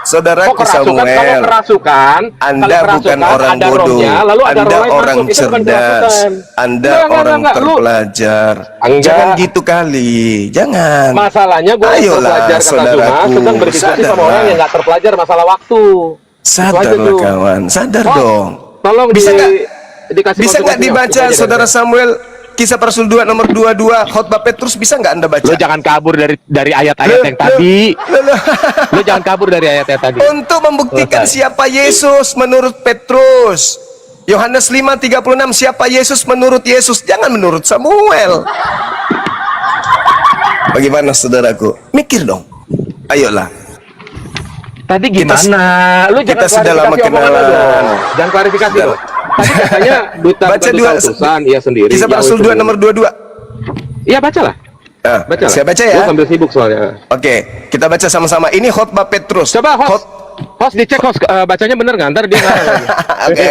Kok Saudaraku kerasukan? Kalau Samuel, kerasukan, Anda kalau kerasukan, bukan orang ada bodoh, rohnya, lalu ada Anda roh lain orang masuk, itu bukan cerdas, kerasukan. Anda Enggak, orang enggak. Lu- terpelajar. Enggak. Jangan gitu kali, jangan. Masalahnya gue Ayolah, terpelajar kata Zuma saudaraku, sedang berdiskusi sama sadarlah. orang yang nggak terpelajar masalah waktu. Itu aja, Sadarlah Zum. kawan, sadar Oh, dong. Tolong Bisa nggak? dikasih Bisa nggak konsultasinya? dibaca, Coba aja, Saudara Dek. Samuel, Kisah Para Rasul 2 nomor 22, khotbah Petrus, bisa nggak Anda baca? Lo jangan kabur dari ayat-ayat yang tadi. Loh. Lo jangan kabur dari ayat-ayat tadi. Untuk membuktikan Selesai. siapa Yesus menurut Petrus. Yohanes 5:36, siapa Yesus menurut Yesus, jangan menurut Samuel. Bagaimana saudaraku? Mikir dong. Ayolah. Tadi gimana? Lu kita jangan sudah lama klarifikasi omongan lu kenalan. dong. Jangan klarifikasi Sudah. dong. Tadi katanya duta Baca bukan dua duta utusan, ia sendiri. Kisah Para Rasul 2 nomor 22. Iya, bacalah. Nah, Baca saya baca ya. Lu sambil sibuk soalnya. Oke, kita baca sama-sama. Ini khotbah Petrus. Coba host. Khot- Host dicek host bacanya bener nggak? Ntar dia ngarang lagi. Oke.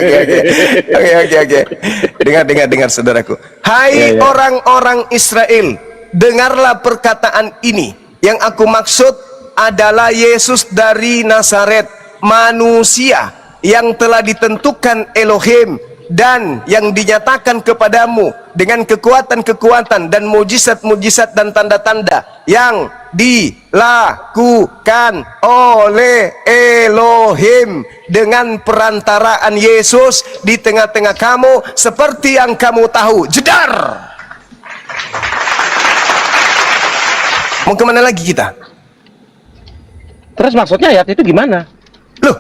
Dengar saudaraku. Hai Iya, iya. orang-orang Israel, dengarlah perkataan ini. Yang aku maksud adalah Yesus dari Nazaret, manusia yang telah ditentukan Elohim dan yang dinyatakan kepadamu dengan kekuatan-kekuatan dan mujizat-mujizat dan tanda-tanda yang dilakukan oleh Elohim dengan perantaraan Yesus di tengah-tengah kamu, seperti yang kamu tahu. Jedar. Mau kemana lagi kita? Terus maksudnya ayat itu gimana? Loh,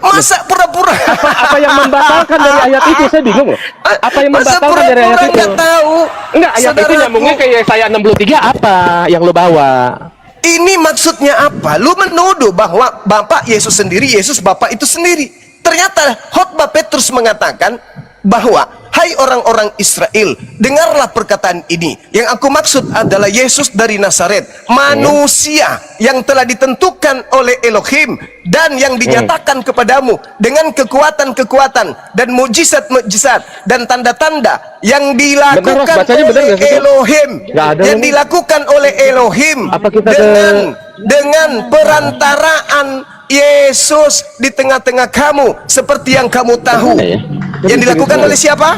masa pura-pura? Apa yang membatalkan dari ayat itu? Saya bingung loh. Apa yang Masa membatalkan dari ayat pura-pura itu? nggak tahu? Enggak, ayat itu Saudaraku, nyambungnya ke Yesaya 63 apa yang lo bawa? ini maksudnya apa? Lu menuduh bahwa Bapak Yesus sendiri, Yesus Bapak itu sendiri. Ternyata khotbah Petrus mengatakan bahwa hai orang-orang Israel, dengarlah perkataan ini. Yang aku maksud adalah Yesus dari Nazaret, manusia yang telah ditentukan oleh Elohim dan yang dinyatakan kepadamu dengan kekuatan-kekuatan dan mukjizat-mukjizat dan tanda-tanda yang dilakukan bacanya benar oleh nggak sih, Bang? Elohim, Nggak ada yang ini. dilakukan oleh Elohim Apa kita dengan perantaraan Yesus di tengah-tengah kamu, seperti yang kamu tahu. Mana ya? Yang dilakukan oleh siapa?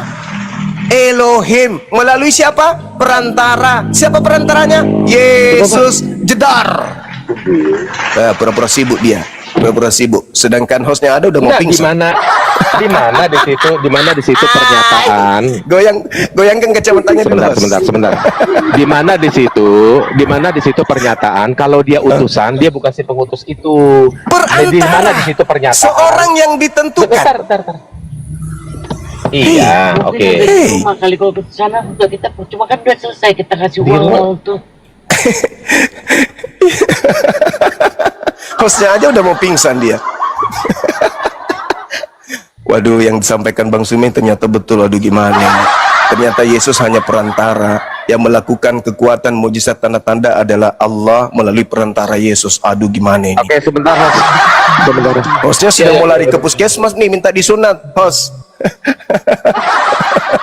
Elohim. Melalui siapa? Perantara. Siapa perantaranya? Yesus. Jedar. Pura-pura sibuk dia. Pura-pura sibuk. Sedangkan hostnya ada udah mau Enggak, pingsan. di mana di situ pernyataan. Goyangkan kacamatanya dulu. Sebentar. Di mana di situ pernyataan kalau dia utusan, dia bukan si pengutus itu. Di mana di situ pernyataan? Seorang yang ditentukan. Bentar. Iya, oke. Cuma kali kalau ke sana udah kita percuma kan udah selesai kita kasih uang tuh. Hostnya aja udah mau pingsan dia. Waduh, yang disampaikan Bang Sumi ternyata betul. Aduh, gimana ini? Ternyata Yesus hanya perantara. Yang melakukan kekuatan mujizat tanda-tanda adalah Allah melalui perantara Yesus. Aduh, gimana ini? Oke, sebentar, host. Hostnya sudah mau lari ke puskesmas nih, minta disunat, host.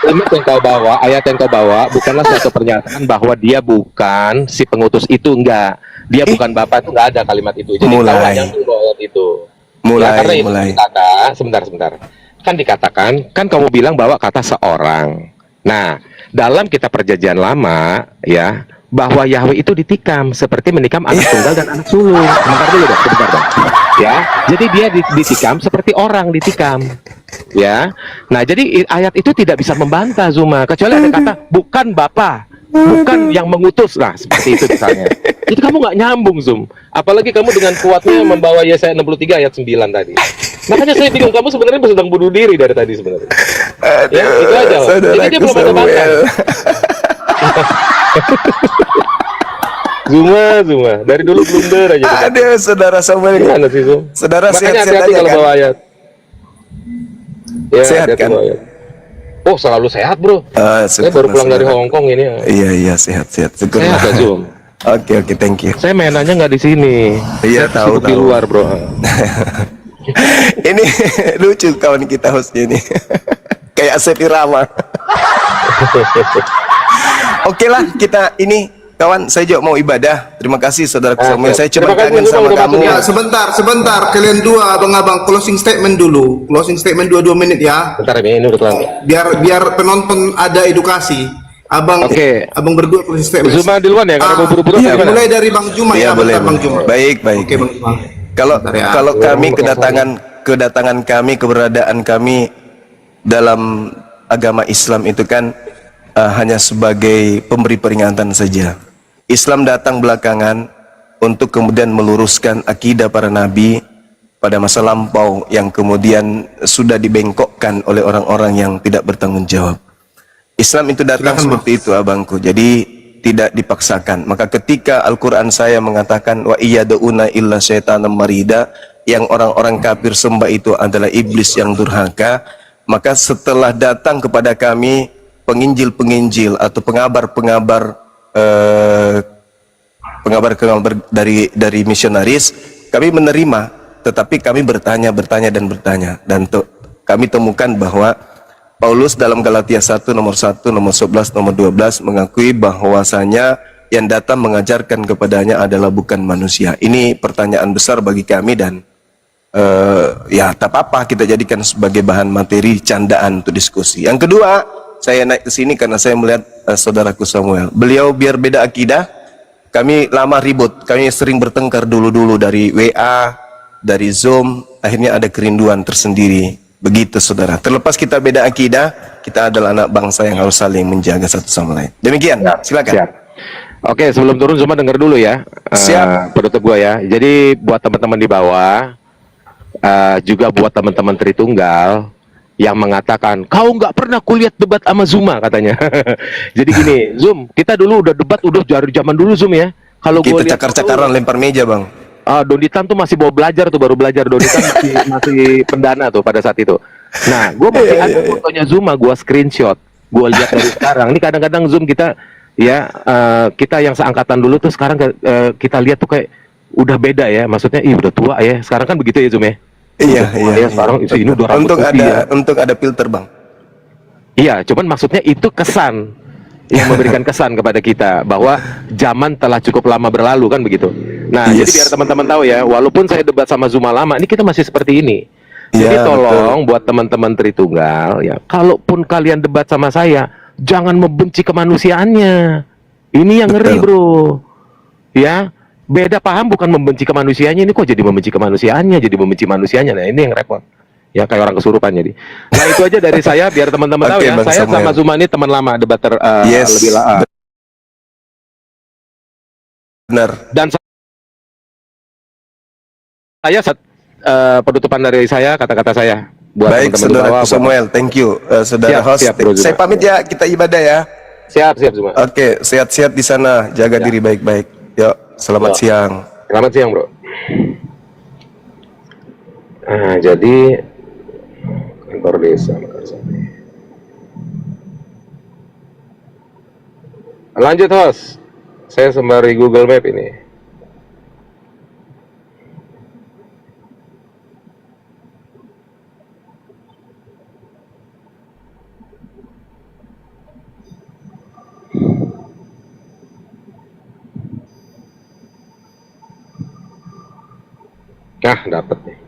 Ayat yang kau bawa bukanlah suatu pernyataan bahwa dia bukan si pengutus itu, enggak. Dia bukan Bapa, itu enggak ada kalimat itu. Jadi kau hanya dulu ayat itu. Mulai. Sebentar. Kan dikatakan, kan kamu bilang bahwa kata seorang. Nah, dalam kitab perjanjian lama ya, bahwa Yahweh itu ditikam seperti menikam anak tunggal dan anak sulung. Sebentar dong. Ya, jadi dia ditikam seperti orang ditikam. Ya. Nah, jadi ayat itu tidak bisa membantah Zuma, kecuali ada kata bukan Bapa, bukan yang mengutus. Nah, seperti itu misalnya. Itu kamu nggak nyambung, Zum. Apalagi kamu dengan kuatnya membawa Yesaya 63 ayat 9 tadi. Makanya saya bingung, kamu sebenarnya sedang bunuh diri dari tadi sebenarnya. Ya, itu aja. Jadi dia belum ada bantah. Zuma, dari dulu blunder aja. Ada saudara Samuel. Gimana sih, Zum? Saudara Makanya sehat-sehat hati-hati aja kalau kan? bawa ayat. Ya, Sehat hati-hati kan? bawa ayat. Oh, selalu sehat, bro. Saya baru pulang dari Hong Kong ini. Iya, sehat. Syukur. Sehat, ya, Zum. Oke, thank you. Saya mainannya nggak di sini. Iya, Saya sibuk di tahu. luar, bro. Ini lucu kawan kita hostnya ini. Kayak Asep Irama. Oke lah, kita ini kawan, saya juga mau ibadah. Terima kasih saudara Samuel. Saya cuma Terima kasih, kangen Zuma, sama udah kamu. masuk Ya, sebentar. Kalian dua abang-abang closing statement dulu. Closing statement 2 menit ya. Bentar ini udah kelar. Biar penonton ada edukasi. Abang Oke. abang berdua closing statement. Zuma duluan ya, karena mau buru-buru. Iya, gimana? mulai dari Bang Juma Iya, ya, boleh. bentar, Bang Juma. Baik. Oke, Bang Juma. Kalau Bentar ya. kalau kami kedatangan kami, keberadaan kami dalam agama Islam itu kan hanya sebagai pemberi peringatan saja. Islam datang belakangan untuk kemudian meluruskan akidah para nabi pada masa lampau yang kemudian sudah dibengkokkan oleh orang-orang yang tidak bertanggung jawab. Islam itu datang seperti itu, abangku. Jadi tidak dipaksakan. Maka ketika Al-Quran saya mengatakan wa iyaduna illa syaitanan marida, yang orang-orang kafir sembah itu adalah iblis yang durhaka, maka setelah datang kepada kami penginjil-penginjil atau pengabar-pengabar dari misionaris, kami menerima, tetapi kami bertanya dan kami temukan bahwa Paulus dalam Galatia 1 nomor 1, nomor 11, nomor 12 mengakui bahwasanya yang datang mengajarkan kepadanya adalah bukan manusia. Ini pertanyaan besar bagi kami dan ya tak apa-apa kita jadikan sebagai bahan materi candaan untuk diskusi. Yang kedua, saya naik ke sini karena saya melihat saudaraku Samuel. Beliau biar beda akidah, kami lama ribut, kami sering bertengkar dulu dari WA, dari Zoom, akhirnya ada kerinduan tersendiri. Begitu saudara, terlepas kita beda akidah, kita adalah anak bangsa yang harus saling menjaga satu sama lain. Demikian, silakan. Siap. Oke, sebelum turun Zuma dengar dulu ya. Siap. Penutup gua ya. Jadi buat teman-teman di bawah, juga buat teman-teman Tritunggal yang mengatakan kau nggak pernah kulihat debat sama Zuma katanya. Jadi gini, Zum, kita dulu udah debat udah dari zaman dulu Zum ya. Kalau Kita cakar-cakaran lempar meja bang. Donitan tuh masih baru belajar Donitan masih pendana tuh pada saat itu. Nah, gue masih ada fotonya Zuma, gue screenshot, gue lihat dari sekarang. Ini kadang-kadang Zoom kita, ya kita yang seangkatan dulu tuh sekarang kita lihat tuh kayak udah beda ya. Maksudnya, udah tua ya. Sekarang kan begitu ya Zoom ya. Iya, Udah tua ya, sekarang ini udah rambut putih ya. Untuk ada filter bang. Iya, cuman maksudnya itu kesan yang memberikan kesan kepada kita bahwa zaman telah cukup lama berlalu kan begitu. Nah, jadi biar teman-teman tahu ya, walaupun saya debat sama Zuma lama, ini kita masih seperti ini. Jadi tolong buat teman-teman Tritunggal ya, kalaupun kalian debat sama saya, jangan membenci kemanusiaannya. Ini yang ngeri, bro. Ya, beda paham bukan membenci kemanusiaannya, ini kok jadi membenci kemanusiaannya, jadi membenci manusianya. Nah, ini yang repot. Ya kayak orang kesurupan jadi. Nah, itu aja dari saya biar teman-teman tahu ya. Saya sama Zuma ini teman lama, debater lebih lama. Benar. Dan saya penutupan dari saya, kata-kata saya buat baik saudara Samuel, thank you saudara host. Saya pamit ya, kita ibadah ya. Siap Zuma. Oke, sehat-sehat di sana, jaga diri baik-baik. Yuk, selamat siang. Selamat siang bro. Nah, jadi kantor desa Mekarsari. Lanjut host, saya sembari Google Map ini. Nah, dapat nih.